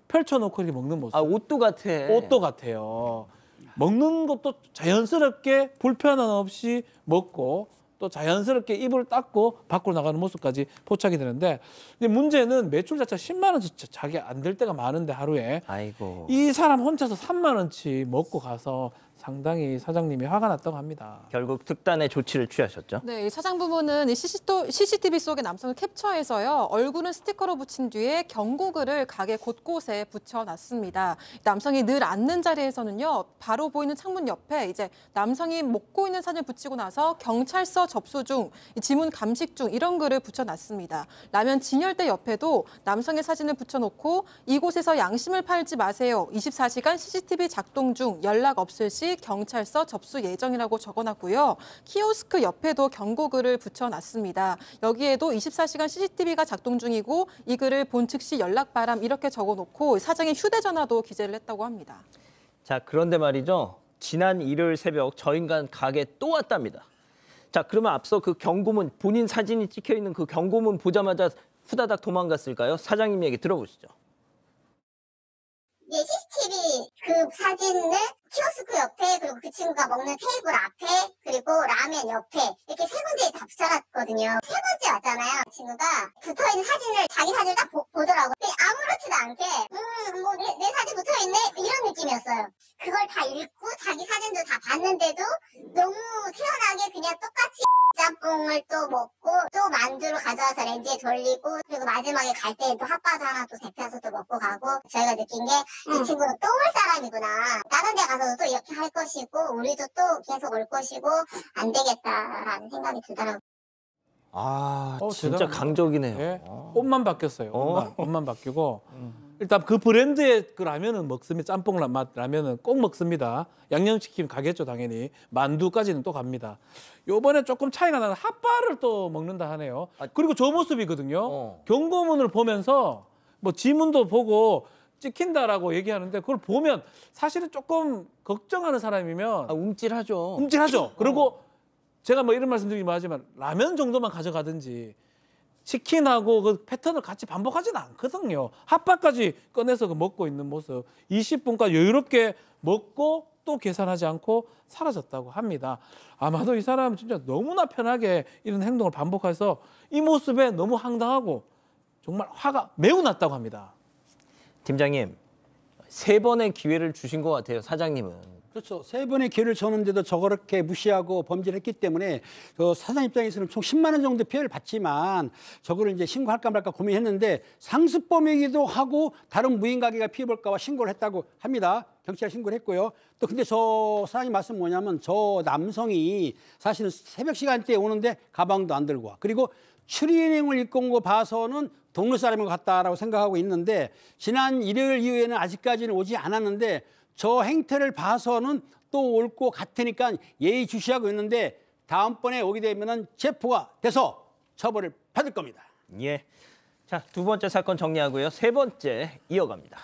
S5: 펼쳐놓고 이렇게 먹는 모습.
S2: 옷도 같아.
S5: 옷도 같아요. 먹는 것도 자연스럽게 불편함 없이 먹고 또 자연스럽게 입을 닦고 밖으로 나가는 모습까지 포착이 되는데 근데 문제는 매출 자체가 10만 원 자기 안 될 때가 많은데 하루에
S2: 아이고.
S5: 이 사람 혼자서 3만 원치 먹고 가서 상당히 사장님이 화가 났다고 합니다.
S2: 결국 특단의 조치를 취하셨죠?
S4: 네, 이 사장부부는 이 CCTV 속의 남성을 캡처해서요. 얼굴은 스티커로 붙인 뒤에 경고글을 가게 곳곳에 붙여놨습니다. 남성이 늘 앉는 자리에서는요. 바로 보이는 창문 옆에 이제 남성이 먹고 있는 사진을 붙이고 나서 경찰서 접수 중, 지문 감식 중 이런 글을 붙여놨습니다. 라면 진열대 옆에도 남성의 사진을 붙여놓고 이곳에서 양심을 팔지 마세요. 24시간 CCTV 작동 중 연락 없을 시 경찰서 접수 예정이라고 적어놨고요. 키오스크 옆에도 경고글을 붙여놨습니다. 여기에도 24시간 CCTV가 작동 중이고 이 글을 본 즉시 연락 바람 이렇게 적어놓고 사장의 휴대전화도 기재를 했다고 합니다.
S2: 자, 그런데 말이죠. 지난 일요일 새벽 저 인간 가게 또 왔답니다. 자, 그러면 앞서 그 경고문, 본인 사진이 찍혀있는 그 경고문 보자마자 후다닥 도망갔을까요? 사장님 얘기 들어보시죠.
S9: 네, CCTV 그 사진을 키오스크 옆에 그리고 그 친구가 먹는 테이블 앞에 그리고 라면 옆에 이렇게 세 군데에 다 붙여놨거든요. 세 번째 왔잖아요. 그 친구가 붙어있는 사진을 자기 사진을 딱 보더라고요. 아무렇지도 않게 뭐 내 사진 붙어있네 이런 느낌이었어요. 그걸 다 읽고 자기 사진도 다 봤는데도 너무 태연하게 그냥 똑같이 짬뽕을 또 먹고 또 만두를 가져와서 렌즈에 돌리고 그리고 마지막에 갈 때 또 핫바도 하나 또 데펴서 또 먹고 가고 저희가 느낀 게 이 친구는 또 올 사람이구나. 다른 데 가서도 또 이렇게 할 것이고 우리도 또 계속 올 것이고 안 되겠다라는 생각이 들더라고요.
S2: 아, 진짜
S5: 대단합니다.
S2: 강적이네요.
S5: 예? 옷만 바뀌었어요. 옷만 바뀌고 일단 그 브랜드의 그 라면은 먹습니다. 짬뽕 맛 라면은 꼭 먹습니다. 양념치킨 가겠죠 당연히. 만두까지는 또 갑니다. 요번에 조금 차이가 나는 핫바를 또 먹는다 하네요. 그리고 저 모습이거든요. 경고문을 보면서 뭐 지문도 보고 찍힌다라고 얘기하는데 그걸 보면 사실은 조금 걱정하는 사람이면
S2: 움찔하죠.
S5: 움찔하죠. 그리고 제가 뭐 이런 말씀드리긴 하지만 라면 정도만 가져가든지 치킨하고 그 패턴을 같이 반복하지는 않거든요. 핫바까지 꺼내서 그 먹고 있는 모습 20분간 여유롭게 먹고 또 계산하지 않고 사라졌다고 합니다. 아마도 이 사람은 진짜 너무나 편하게 이런 행동을 반복해서 이 모습에 너무 황당하고 정말 화가 매우 났다고 합니다.
S2: 팀장님, 3번의 기회를 주신 것 같아요, 사장님은.
S3: 그렇죠. 3번의 기회를 줬는데도 저렇게 무시하고 범죄를 했기 때문에 그 사장 입장에서는 총 10만 원 정도 피해를 받지만 저거를 이제 신고할까 말까 고민했는데 상습범이기도 하고 다른 무인 가게가 피해 볼까 봐 신고를 했다고 합니다. 경찰에 신고를 했고요. 또 근데 저 사장님 말씀 뭐냐면 저 남성이 사실은 새벽 시간대에 오는데 가방도 안 들고 와. 그리고 추리닝을 입고 온 거 봐서는 동네 사람인 것 같다라고 생각하고 있는데 지난 일요일 이후에는 아직까지는 오지 않았는데 저 행태를 봐서는 또 올 것 같으니까 예의주시하고 있는데 다음번에 오게 되면은 체포가 돼서 처벌을 받을 겁니다.
S2: 예. 자, 2번째 사건 정리하고요. 3번째 이어갑니다.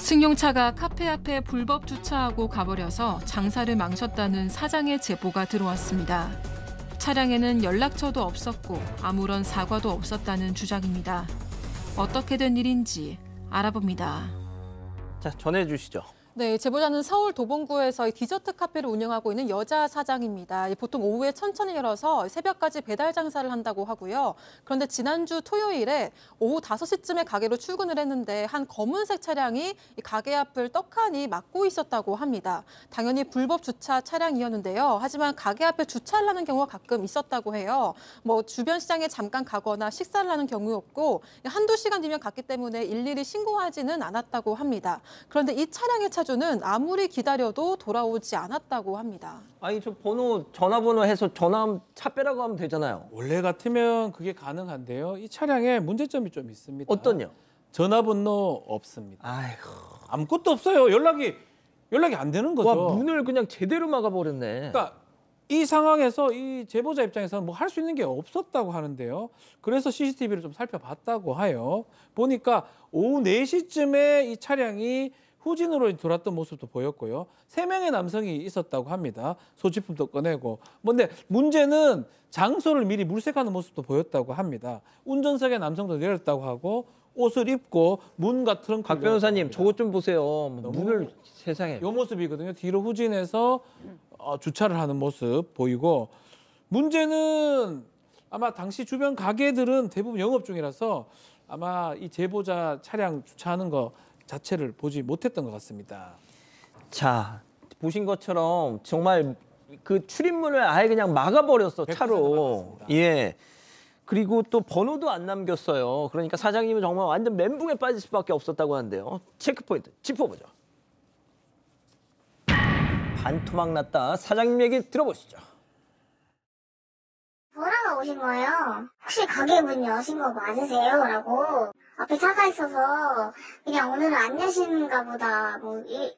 S1: 승용차가 카페 앞에 불법 주차하고 가버려서 장사를 망쳤다는 사장의 제보가 들어왔습니다. 차량에는 연락처도 없었고 아무런 사과도 없었다는 주장입니다. 어떻게 된 일인지 알아봅니다.
S2: 자, 전해주시죠.
S4: 네, 제보자는 서울 도봉구에서 디저트 카페를 운영하고 있는 여자 사장입니다. 보통 오후에 천천히 열어서 새벽까지 배달 장사를 한다고 하고요. 그런데 지난주 토요일에 오후 5시쯤에 가게로 출근을 했는데 한 검은색 차량이 가게 앞을 떡하니 막고 있었다고 합니다. 당연히 불법 주차 차량이었는데요. 하지만 가게 앞에 주차를 하는 경우가 가끔 있었다고 해요. 주변 시장에 잠깐 가거나 식사를 하는 경우였고 한두 시간 뒤면 갔기 때문에 일일이 신고하지는 않았다고 합니다. 그런데 이 차량의 차주는 아무리 기다려도 돌아오지 않았다고 합니다.
S2: 아니, 저 전화번호 해서 차 빼라고 하면 되잖아요.
S5: 원래 같으면 그게 가능한데요. 이 차량에 문제점이 좀 있습니다.
S2: 어떤요?
S5: 전화번호 없습니다.
S2: 아이고.
S5: 아무것도 없어요. 연락이 안 되는 거죠.
S2: 와, 문을 그냥 제대로 막아버렸네.
S5: 그러니까 이 상황에서 이 제보자 입장에서는 뭐 할 수 있는 게 없었다고 하는데요. 그래서 CCTV를 좀 살펴봤다고 해요. 보니까 오후 4시쯤에 이 차량이 후진으로 돌았던 모습도 보였고요. 3명의 남성이 있었다고 합니다. 소지품도 꺼내고. 근데 문제는 장소를 미리 물색하는 모습도 보였다고 합니다. 운전석에 남성도 내렸다고 하고 옷을 입고 문과 트렁크를
S2: 박 변호사님, 저것 좀 보세요. 문을 세상에.
S5: 이 모습이거든요. 뒤로 후진해서 주차를 하는 모습 보이고, 문제는 아마 당시 주변 가게들은 대부분 영업 중이라서 아마 이 제보자 차량 주차하는 거 자체를 보지 못했던 것 같습니다.
S2: 자, 보신 것처럼 정말 그 출입문을 아예 그냥 막아버렸어, 차로. 예. 그리고 또 번호도 안 남겼어요. 그러니까 사장님은 정말 완전 멘붕에 빠질 수밖에 없었다고 하는데요. 체크포인트 짚어보죠. 반토막 났다. 사장님 얘기 들어보시죠.
S9: 뭐라고 오신 거예요? 혹시 가게 문 여신 거 맞으세요? 라고. 앞에 차가 있어서 그냥 오늘은 안 여시는가 보다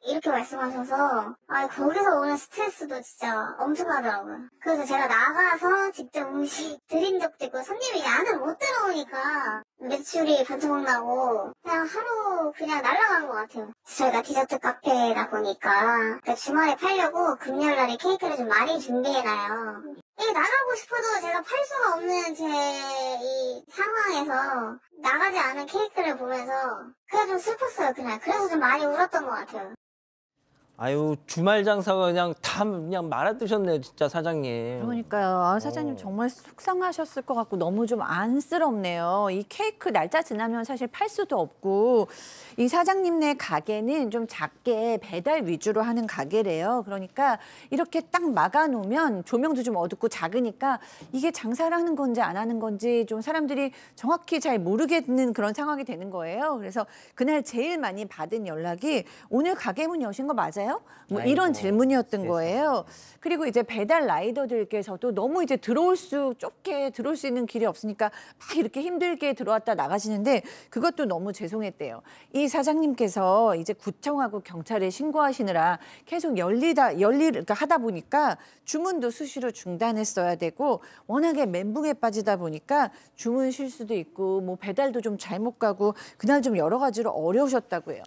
S9: 이렇게 말씀하셔서 거기서 오는 스트레스도 진짜 엄청나더라고요. 그래서 제가 나가서 직접 음식 드린 적도 있고 손님이 안을 못 들어오니까 매출이 반토막 나고 그냥 하루 그냥 날아간 것 같아요. 저희가 디저트 카페다 보니까 주말에 팔려고 금요일날에 케이크를 좀 많이 준비해놔요. 나가고 싶어도 제가 팔 수가 없는 제 이 상황에서 나가지 않은 케이크를 보면서 그게 좀 슬펐어요, 그날. 그래서 좀 많이 울었던 것 같아요.
S2: 아유, 주말 장사가 그냥 말아드셨네, 진짜 사장님.
S6: 그러니까요. 사장님 정말 속상하셨을 것 같고 너무 좀 안쓰럽네요. 이 케이크 날짜 지나면 사실 팔 수도 없고, 이 사장님네 가게는 좀 작게 배달 위주로 하는 가게래요. 그러니까 이렇게 딱 막아놓으면 조명도 좀 어둡고 작으니까 이게 장사를 하는 건지 안 하는 건지 좀 사람들이 정확히 잘 모르겠는 그런 상황이 되는 거예요. 그래서 그날 제일 많이 받은 연락이 오늘 가게 문 여신 거 맞아요? 이런 질문이었던 거예요. 그리고 이제 배달 라이더들께서도 너무 이제 좁게 들어올 수 있는 길이 없으니까 막 이렇게 힘들게 들어왔다 나가시는데 그것도 너무 죄송했대요. 이 사장님께서 이제 구청하고 경찰에 신고하시느라 계속 그러니까 하다 보니까 주문도 수시로 중단했어야 되고, 워낙에 멘붕에 빠지다 보니까 주문 실수도 있고 배달도 좀 잘못 가고 그날 좀 여러 가지로 어려우셨다고 해요.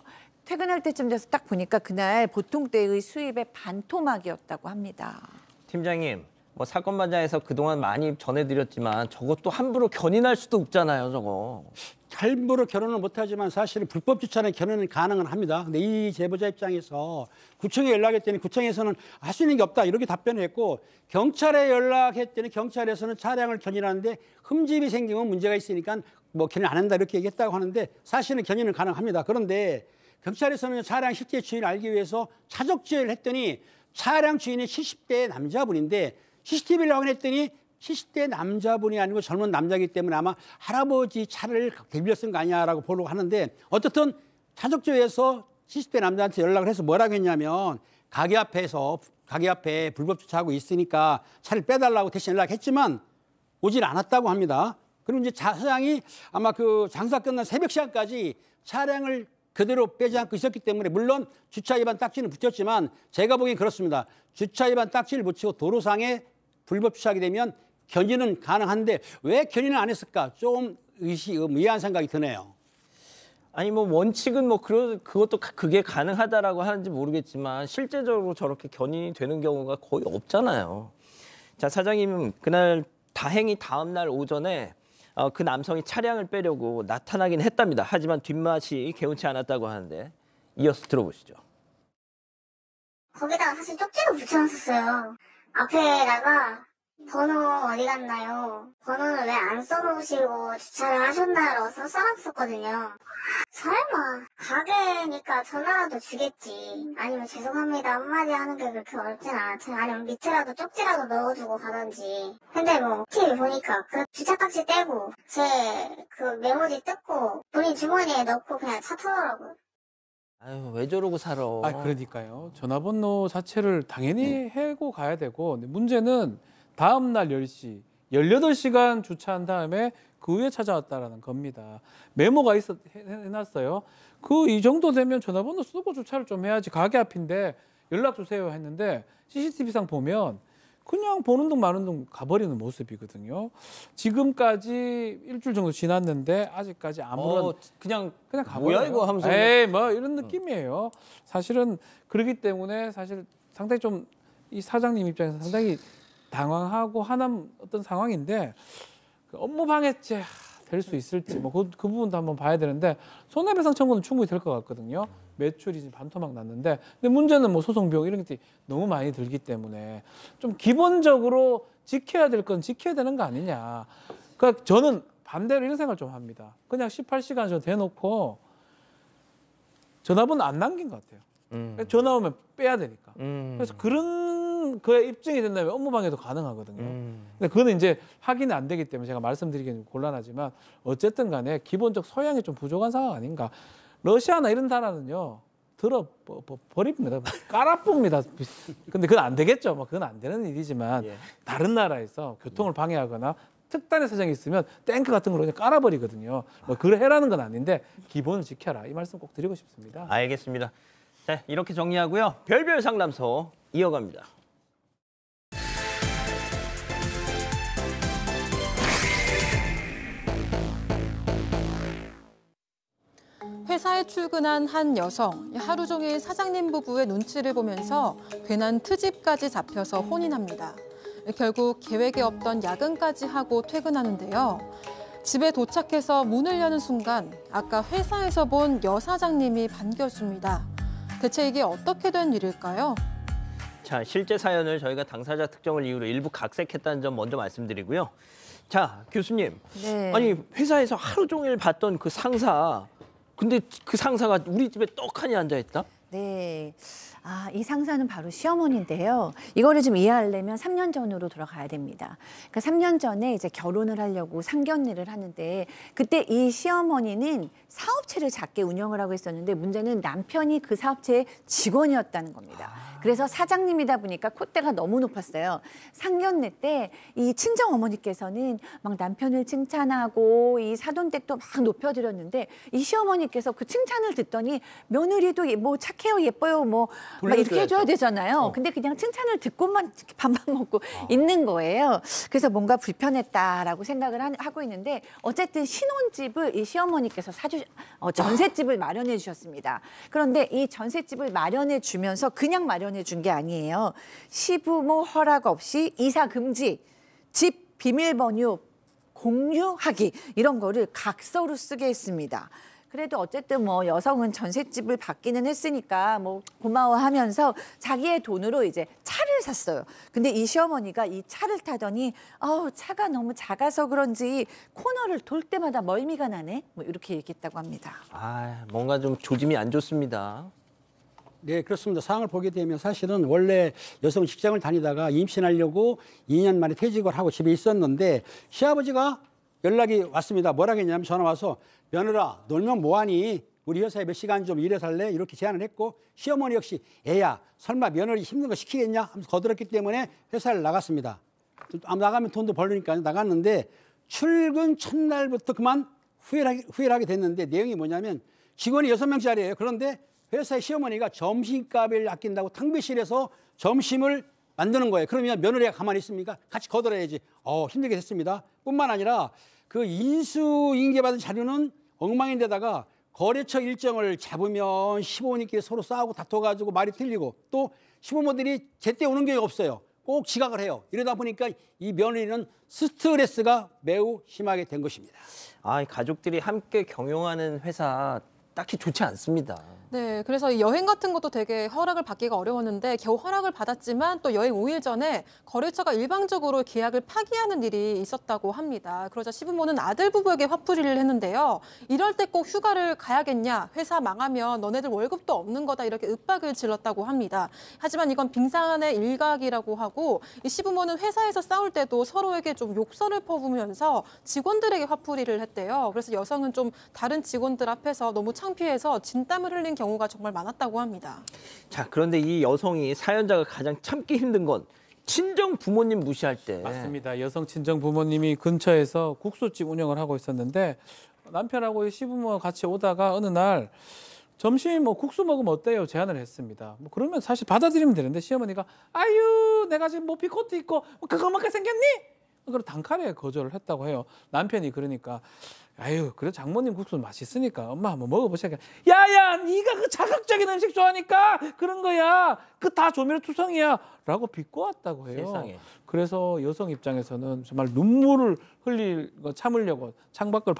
S6: 퇴근할 때쯤 돼서 딱 보니까 그날 보통 때의 수입의 반토막이었다고 합니다.
S2: 팀장님, 사건 반장에서 그동안 많이 전해드렸지만 저것도 함부로 견인할 수도 없잖아요, 저거.
S3: 함부로 결혼은 못하지만 사실은 불법 주차는 견인은 가능은 합니다. 근데 이 제보자 입장에서 구청에 연락했더니 구청에서는 할 수 있는 게 없다 이렇게 답변을 했고, 경찰에 연락했더니 경찰에서는 차량을 견인하는데 흠집이 생기면 문제가 있으니까 견인 안 한다 이렇게 얘기했다고 하는데, 사실은 견인은 가능합니다. 그런데 경찰에서는 차량 실제 주인을 알기 위해서 차적 조회를 했더니 차량 주인이 70대 남자분인데 CCTV를 확인했더니 70대 남자분이 아니고 젊은 남자이기 때문에 아마 할아버지 차를 빌려 쓴 거 아니냐라고 보려고 하는데, 어떻든 차적 조회에서 70대 남자한테 연락을 해서 뭐라고 했냐면 가게 앞에 불법 주차하고 있으니까 차를 빼달라고 대신 연락했지만 오질 않았다고 합니다. 그리고 이제 사장이 아마 그 장사 끝난 새벽 시간까지 차량을 그대로 빼지 않고 있었기 때문에, 물론 주차 위반 딱지는 붙였지만 제가 보기엔 그렇습니다. 주차 위반 딱지를 붙이고 도로상에 불법 주차하게 되면 견인은 가능한데 왜 견인을 안 했을까? 좀 의아한 생각이 드네요.
S2: 아니 뭐 원칙은 뭐 그것도 그게 가능하다라고 하는지 모르겠지만 실제적으로 저렇게 견인이 되는 경우가 거의 없잖아요. 자, 사장님은 그날 다행히 다음 날 오전에 그 남성이 차량을 빼려고 나타나긴 했답니다. 하지만 뒷맛이 개운치 않았다고 하는데 이어서 들어보시죠.
S9: 거기다가 사실 쪽지도 붙여놨었어요. 앞에다가 번호 어디 갔나요? 번호는 왜 안 써놓으시고 주차를 하셨나요? 써놨었거든요. 설마 가게니까 전화라도 주겠지. 아니면 죄송합니다 한마디 하는 게 그렇게 어렵진 않아요. 아니면 밑에라도 쪽지라도 넣어주고 가던지. 근데 뭐 TV 보니까 그 주차딱지 떼고 제 그 메모지 뜯고 본인 주머니에 넣고 그냥 차 타더라고요.
S2: 아유, 왜 저러고 살아.
S5: 그러니까요. 전화번호 자체를 당연히 해고 가야 되고, 근데 문제는 다음 날 10시, 18시간 주차한 다음에 그 후에 찾아왔다라는 겁니다. 메모가 해놨어요. 이 정도 되면 전화번호 쓰고 주차를 좀 해야지. 가게 앞인데 연락 주세요 했는데 CCTV상 보면 그냥 보는 둥 마는 둥 가버리는 모습이거든요. 지금까지 일주일 정도 지났는데 아직까지 아무런
S2: 그냥
S5: 가버려요.
S2: 뭐야 이거 하면서
S5: 에이 뭐 이런 느낌이에요. 사실은 그렇기 때문에 사실 상당히 좀 이 사장님 입장에서 상당히 당황하고 화난 어떤 상황인데 업무 방해죄 될 수 있을지 뭐 그 부분도 한번 봐야 되는데 손해배상 청구는 충분히 될 것 같거든요. 매출이 지금 반토막 났는데 근데 문제는 뭐 소송 비용 이런 게 너무 많이 들기 때문에 좀 기본적으로 지켜야 될 건 지켜야 되는 거 아니냐. 그러니까 저는 반대로 이런 생각을 좀 합니다. 그냥 18시간 저 대놓고 전화번호 안 남긴 것 같아요. 전화 오면 빼야 되니까. 그래서 그런 거에 입증이 된다면 업무방해도 가능하거든요. 근데 그거는 이제 확인이 안 되기 때문에 제가 말씀드리기는 곤란하지만 어쨌든 간에 기본적 소양이 좀 부족한 상황 아닌가. 러시아나 이런 나라는요. 버립니다. 깔아봅니다. 근데 그건 안 되겠죠. 뭐 그건 안 되는 일이지만 다른 나라에서 교통을 방해하거나 특단의 사정이 있으면 탱크 같은 걸로 그냥 깔아버리거든요. 뭐 그래 해라는 건 아닌데 기본을 지켜라. 이 말씀 꼭 드리고 싶습니다.
S2: 알겠습니다. 자, 이렇게 정리하고요. 별별 상담소 이어갑니다.
S4: 회사에 출근한 한 여성, 하루 종일 사장님 부부의 눈치를 보면서 괜한 트집까지 잡혀서 혼인합니다. 결국 계획에 없던 야근까지 하고 퇴근하는데요. 집에 도착해서 문을 여는 순간 아까 회사에서 본 여사장님이 반겨줍니다. 대체 이게 어떻게 된 일일까요?
S2: 자, 실제 사연을 저희가 당사자 특정을 이유로 일부 각색했다는 점 먼저 말씀드리고요. 자, 교수님.
S6: 네.
S2: 아니, 회사에서 하루 종일 봤던 그 상사. 근데 그 상사가 우리 집에 떡하니 앉아있다?
S6: 네. 이 상사는 바로 시어머니인데요. 이거를 좀 이해하려면 3년 전으로 돌아가야 됩니다. 그러니까 3년 전에 이제 결혼을 하려고 상견례를 하는데 그때 이 시어머니는 사업체를 작게 운영을 하고 있었는데 문제는 남편이 그 사업체의 직원이었다는 겁니다. 그래서 사장님이다 보니까 콧대가 너무 높았어요. 상견례 때 이 친정 어머니께서는 막 남편을 칭찬하고 이 사돈댁도 막 높여드렸는데 이 시어머니께서 그 칭찬을 듣더니 며느리도 뭐 착해요, 예뻐요, 뭐 막 이렇게 해줘야 되잖아요. 근데 그냥 칭찬을 듣고만 밥만 먹고 있는 거예요. 그래서 뭔가 불편했다라고 생각을 하고 있는데 어쨌든 신혼집을 이 시어머니께서 전셋집을 마련해 주셨습니다. 그런데 이 전셋집을 마련해 주면서 그냥 마련해 준 게 아니에요. 시부모 허락 없이 이사 금지, 집 비밀번호 공유하기 이런 거를 각서로 쓰게 했습니다. 그래도 어쨌든 뭐 여성은 전셋집을 받기는 했으니까 뭐 고마워하면서 자기의 돈으로 이제 차를 샀어요. 근데 이 시어머니가 이 차를 타더니 차가 너무 작아서 그런지 코너를 돌 때마다 멀미가 나네. 뭐 이렇게 얘기했다고 합니다.
S2: 뭔가 좀 조짐이 안 좋습니다.
S3: 네, 그렇습니다. 상황을 보게 되면 사실은 원래 여성 직장을 다니다가 임신하려고 2년 만에 퇴직을 하고 집에 있었는데 시아버지가 연락이 왔습니다. 뭐라고 했냐면 전화 와서 며느라 놀면 뭐하니? 우리 회사에 몇 시간 좀 일해 살래? 이렇게 제안을 했고 시어머니 역시 애야 설마 며느리 힘든 거 시키겠냐? 하면서 거들었기 때문에 회사를 나갔습니다. 나가면 돈도 벌으니까 나갔는데 출근 첫날부터 그만 후회를 하게 됐는데 내용이 뭐냐면 직원이 6명짜리예요. 그런데 회사의 시어머니가 점심값을 아낀다고 탕비실에서 점심을 만드는 거예요. 그러면 며느리가 가만히 있습니까? 같이 거들어야지. 힘들게 됐습니다. 뿐만 아니라 그 인수인계받은 자료는 엉망인데다가 거래처 일정을 잡으면 시부모님끼리 서로 싸우고 다퉈가지고 말이 틀리고 또 시부모들이 제때 오는 경우가 없어요. 꼭 지각을 해요. 이러다 보니까 이 며느리는 스트레스가 매우 심하게 된 것입니다.
S2: 아, 가족들이 함께 경영하는 회사 딱히 좋지 않습니다.
S4: 네, 그래서 여행 같은 것도 되게 허락을 받기가 어려웠는데 겨우 허락을 받았지만 또 여행 5일 전에 거래처가 일방적으로 계약을 파기하는 일이 있었다고 합니다. 그러자 시부모는 아들 부부에게 화풀이를 했는데요. 이럴 때 꼭 휴가를 가야겠냐, 회사 망하면 너네들 월급도 없는 거다 이렇게 윽박을 질렀다고 합니다. 하지만 이건 빙산의 일각이라고 하고 이 시부모는 회사에서 싸울 때도 서로에게 좀 욕설을 퍼부으면서 직원들에게 화풀이를 했대요. 그래서 여성은 좀 다른 직원들 앞에서 너무 창피해서 진땀을 흘린 경우가 정말 많았다고 합니다.
S2: 자, 그런데 이 여성이 사연자가 가장 참기 힘든 건 친정 부모님 무시할 때.
S5: 맞습니다. 여성 친정 부모님이 근처에서 국수집 운영을 하고 있었는데 남편하고 시부모가 같이 오다가 어느 날 점심 뭐 국수 먹으면 어때요? 제안을 했습니다. 뭐 그러면 사실 받아들이면 되는데 시어머니가 아유 내가 지금 뭐 비코트 있고 그거 먹게 생겼니? 그걸 단칼에 거절을 했다고 해요. 남편이 그러니까 아유 그래 장모님 국수 맛있으니까 엄마 한번 먹어보시니까 야야 네가 그 자극적인 음식 좋아하니까 그런 거야. 그 다 조미료 투성이야 라고 비꼬았다고 해요.
S2: 세상에.
S5: 그래서 여성 입장에서는 정말 눈물을 흘릴 거 참으려고 창밖을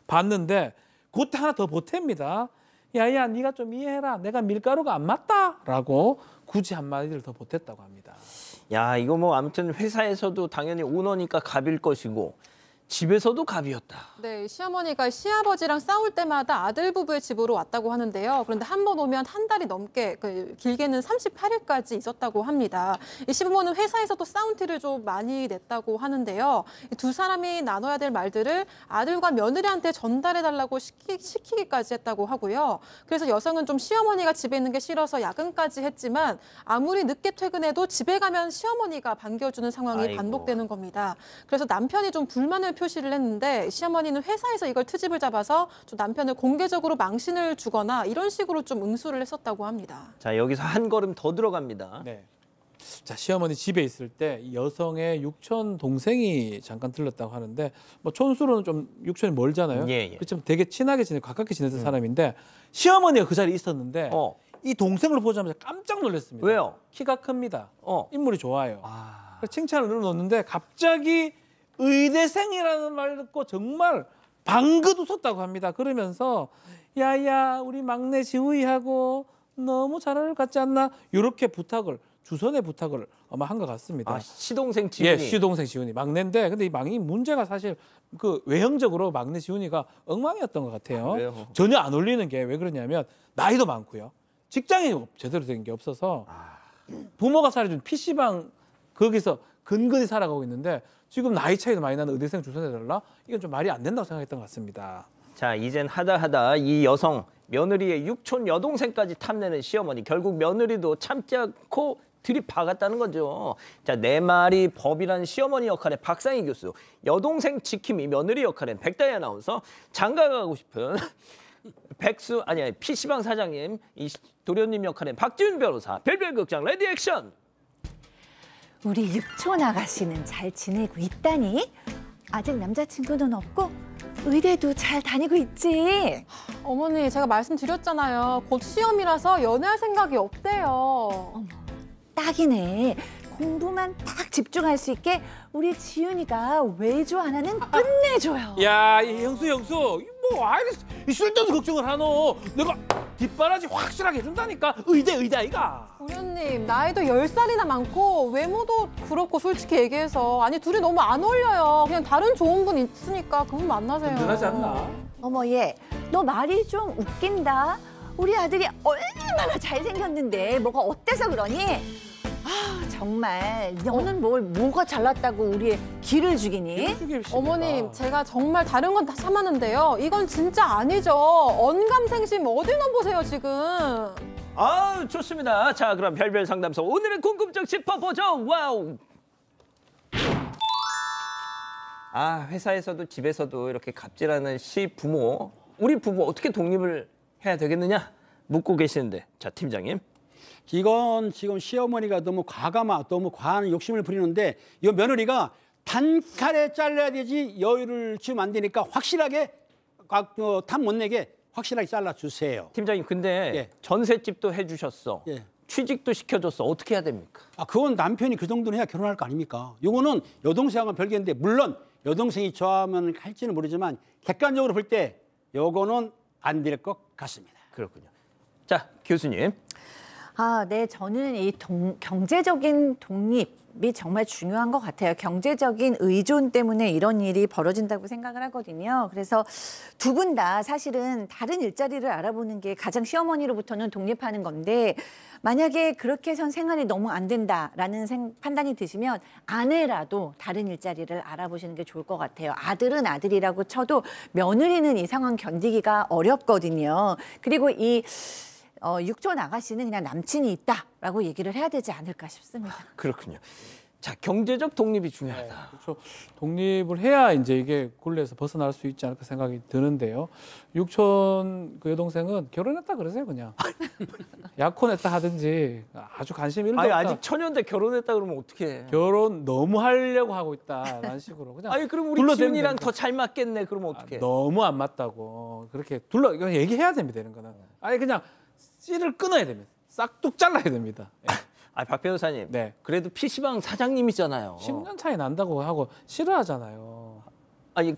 S5: 바라봤는데 그때 하나 더 보탭니다. 야야 네가 좀 이해해라. 내가 밀가루가 안 맞다 라고 굳이 한마디를 더 보탰다고 합니다.
S2: 야, 이거 뭐 아무튼 회사에서도 당연히 오너니까 갑일 것이고 집에서도 갑이었다.
S4: 네, 시어머니가 시아버지랑 싸울 때마다 아들 부부의 집으로 왔다고 하는데요. 그런데 한 번 오면 한 달이 넘게, 길게는 38일까지 있었다고 합니다. 이 시부모는 회사에서도 싸운 티를 좀 많이 냈다고 하는데요. 두 사람이 나눠야 될 말들을 아들과 며느리한테 전달해달라고 시키기까지 했다고 하고요. 그래서 여성은 좀 시어머니가 집에 있는 게 싫어서 야근까지 했지만 아무리 늦게 퇴근해도 집에 가면 시어머니가 반겨주는 상황이
S2: 아이고.
S4: 반복되는 겁니다. 그래서 남편이 좀 불만을 표시를 했는데 시어머니는 회사에서 이걸 트집을 잡아서 좀 남편을 공개적으로 망신을 주거나 이런 식으로 좀 응수를 했었다고 합니다.
S2: 자, 여기서 한 걸음 더 들어갑니다.
S5: 네. 자, 시어머니 집에 있을 때 여성의 육촌 동생이 잠깐 들렀다고 하는데 뭐 촌수로는 좀 육촌이 멀잖아요.
S2: 예.
S5: 그렇지만 되게 친하게 지내고 가깝게 지냈던 사람인데 시어머니가 그 자리에 있었는데 이 동생을 보자마자 깜짝 놀랐습니다.
S2: 왜요?
S5: 키가 큽니다. 인물이 좋아요. 그래서 칭찬을 늘어놓는데 갑자기 의대생이라는 말 듣고 정말 방긋 웃었다고 합니다. 그러면서 야야 우리 막내 지우이하고 너무 잘 어울릴 것 같지 않나? 이렇게 부탁을 주선의 부탁을 아마 한 것 같습니다.
S2: 아, 시동생 지훈이.
S5: 예, 시동생 지훈이 막내인데 근데 이 막내 문제가 사실 그 외형적으로 막내 지훈이가 엉망이었던 것 같아요.
S2: 그래요?
S5: 전혀 안 어울리는 게 왜 그러냐면 나이도 많고요. 직장이 제대로 된 게 없어서 부모가 살아준 PC방 거기서 근근히 살아가고 있는데 지금 나이 차이도 많이 나는 의대생 주선해달라? 이건 좀 말이 안 된다고 생각했던 것 같습니다.
S2: 자, 이젠 하다 이 여성 며느리의 육촌 여동생까지 탐내는 시어머니. 결국 며느리도 참지 않고 들이박았다는 거죠. 자, 내 말이 법이란 시어머니 역할의 박상희 교수, 여동생 지킴이 며느리 역할엔 백다희 아나운서, 장가가고 싶은 PC방 사장님, 이 도련님 역할엔 박지훈 변호사, 별별 극장 레디 액션.
S6: 우리 육촌 아가씨는 잘 지내고 있다니? 아직 남자친구는 없고 의대도 잘 다니고 있지?
S4: 어머니, 제가 말씀드렸잖아요. 곧 시험이라서 연애할 생각이 없대요.
S6: 어머, 딱이네. 공부만 딱 집중할 수 있게 우리 지윤이가 외조 하나는 끝내줘요.
S5: 야, 이 형수, 뭐 이 쓸데없는 걱정을 하노. 내가 뒷바라지 확실하게 해준다니까. 의대 아이가.
S4: 도련님, 나이도 10살이나 많고 외모도 그렇고 솔직히 얘기해서 아니 둘이 너무 안 어울려요. 그냥 다른 좋은 분 있으니까 그분 만나세요.
S5: 든든하지 않나?
S6: 어머 얘, 너 말이 좀 웃긴다. 우리 아들이 얼마나 잘생겼는데 뭐가 어때서 그러니? 아 정말 너는 뭐가 잘났다고 우리의 기를 죽이니?
S4: 어머님, 제가 정말 다른 건 다 참았는데요. 이건 진짜 아니죠. 언감생심 어디 넘보세요 지금.
S2: 아, 좋습니다. 자, 그럼 별별 상담소 오늘의 궁금증 짚어보죠. 와우. 아, 회사에서도 집에서도 이렇게 갑질하는 시부모, 우리 부부 어떻게 독립을 해야 되겠느냐 묻고 계시는데, 자, 팀장님.
S3: 이건 지금 시어머니가 너무 너무 과한 욕심을 부리는데 이 며느리가 단칼에 잘라야 되지 여유를 주면 안 되니까 확실하게 탐 못 내게 확실하게 잘라주세요.
S2: 팀장님, 근데
S3: 예.
S2: 전셋집도 해주셨어.
S3: 예.
S2: 취직도 시켜줬어. 어떻게 해야 됩니까?
S3: 그건 남편이 그 정도는 해야 결혼할 거 아닙니까? 요거는 여동생하고는 별개인데 물론 여동생이 좋아하면 할지는 모르지만 객관적으로 볼 때 요거는 안 될 것 같습니다.
S2: 그렇군요. 자, 교수님.
S6: 네, 저는 이 경제적인 독립이 정말 중요한 것 같아요. 경제적인 의존 때문에 이런 일이 벌어진다고 생각을 하거든요. 그래서 두 분 다 사실은 다른 일자리를 알아보는 게 가장 시어머니로부터는 독립하는 건데 만약에 그렇게 해선 생활이 너무 안 된다라는 판단이 드시면 아내라도 다른 일자리를 알아보시는 게 좋을 것 같아요. 아들은 아들이라고 쳐도 며느리는 이 상황 견디기가 어렵거든요. 그리고 이 육촌 아가씨는 그냥 남친이 있다라고 얘기를 해야 되지 않을까 싶습니다.
S2: 그렇군요. 자, 경제적 독립이 중요하다.
S5: 네, 그렇죠. 독립을 해야 이제 이게 굴레에서 벗어날 수 있지 않을까 생각이 드는데요. 육촌 그 여동생은 결혼했다 그러세요, 그냥. 약혼했다 하든지 아주 관심 1도 없다.
S2: 아직 처녀인데 결혼했다 그러면 어떻게 해?
S5: 결혼 너무 하려고 하고 있다라는 식으로 그냥.
S2: 그럼 우리 지훈이랑 더 잘 맞겠네. 그러면 어떻게 해?
S5: 너무 안 맞다고 그렇게 그냥 얘기해야 됩니다, 이런 거는. 그냥 씨를 끊어야 됩니다. 싹둑 잘라야 됩니다. 예.
S2: 박 변호사님.
S5: 네.
S2: 그래도 PC방 사장님이잖아요.
S5: 10년 차이 난다고 하고 싫어하잖아요.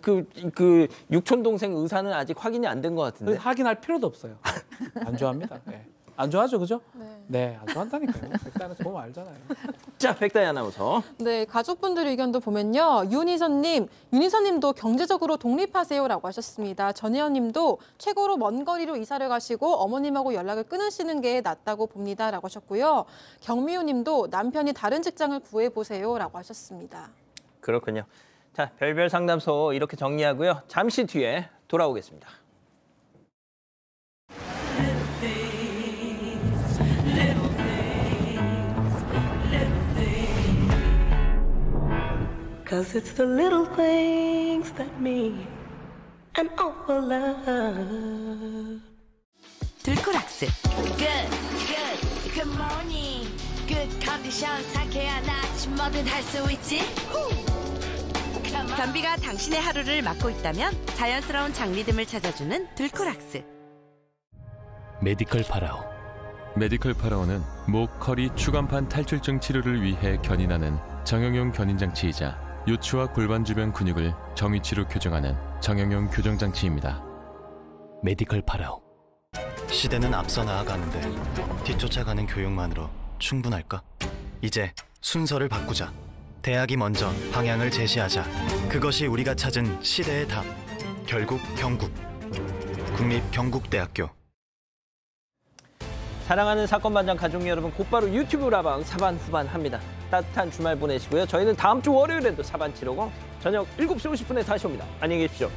S2: 그 육촌 동생 의사는 아직 확인이 안 된 것 같은데.
S5: 확인할 필요도 없어요. 안 좋아합니다. 네. 안 좋아하죠, 그죠?
S4: 네.
S5: 네, 안 좋아한다니까요. 백다이아나운서 보면 알잖아요.
S2: 자, 백다이아나 아나운서.
S4: 네, 가족분들 의견도 보면요. 윤희선님도 경제적으로 독립하세요라고 하셨습니다. 전혜연님도 최고로 먼 거리로 이사를 가시고 어머님하고 연락을 끊으시는 게 낫다고 봅니다라고 하셨고요. 경미호님도 남편이 다른 직장을 구해보세요라고 하셨습니다.
S2: 그렇군요. 자, 별별 상담소 이렇게 정리하고요. 잠시 뒤에 돌아오겠습니다.
S10: Cause it's the little things that mean an awful lot.
S11: 들코락스 Good morning Good condition 상쾌한 아침 뭐든 할 수 있지 변비가 당신의 하루를 맡고 있다면 자연스러운 장리듬을 찾아주는 들코락스.
S12: 메디컬 파라오. 메디컬 파라오는 목, 허리, 추간판 탈출증 치료를 위해 견인하는 정형용 견인장치이자 요추와 골반 주변 근육을 정위치로 교정하는 정형용 교정장치입니다. 메디컬 파라오.
S13: 시대는 앞서 나아가는데 뒤쫓아가는 교육만으로 충분할까? 이제 순서를 바꾸자. 대학이 먼저 방향을 제시하자. 그것이 우리가 찾은 시대의 답. 결국 경국. 국립경국대학교.
S2: 사랑하는 사건반장 가족 여러분, 곧바로 유튜브 라방 사반 후반합니다. 따뜻한 주말 보내시고요. 저희는 다음 주 월요일에도 사반 750 저녁 7시 50분에 다시 옵니다. 안녕히 계십시오.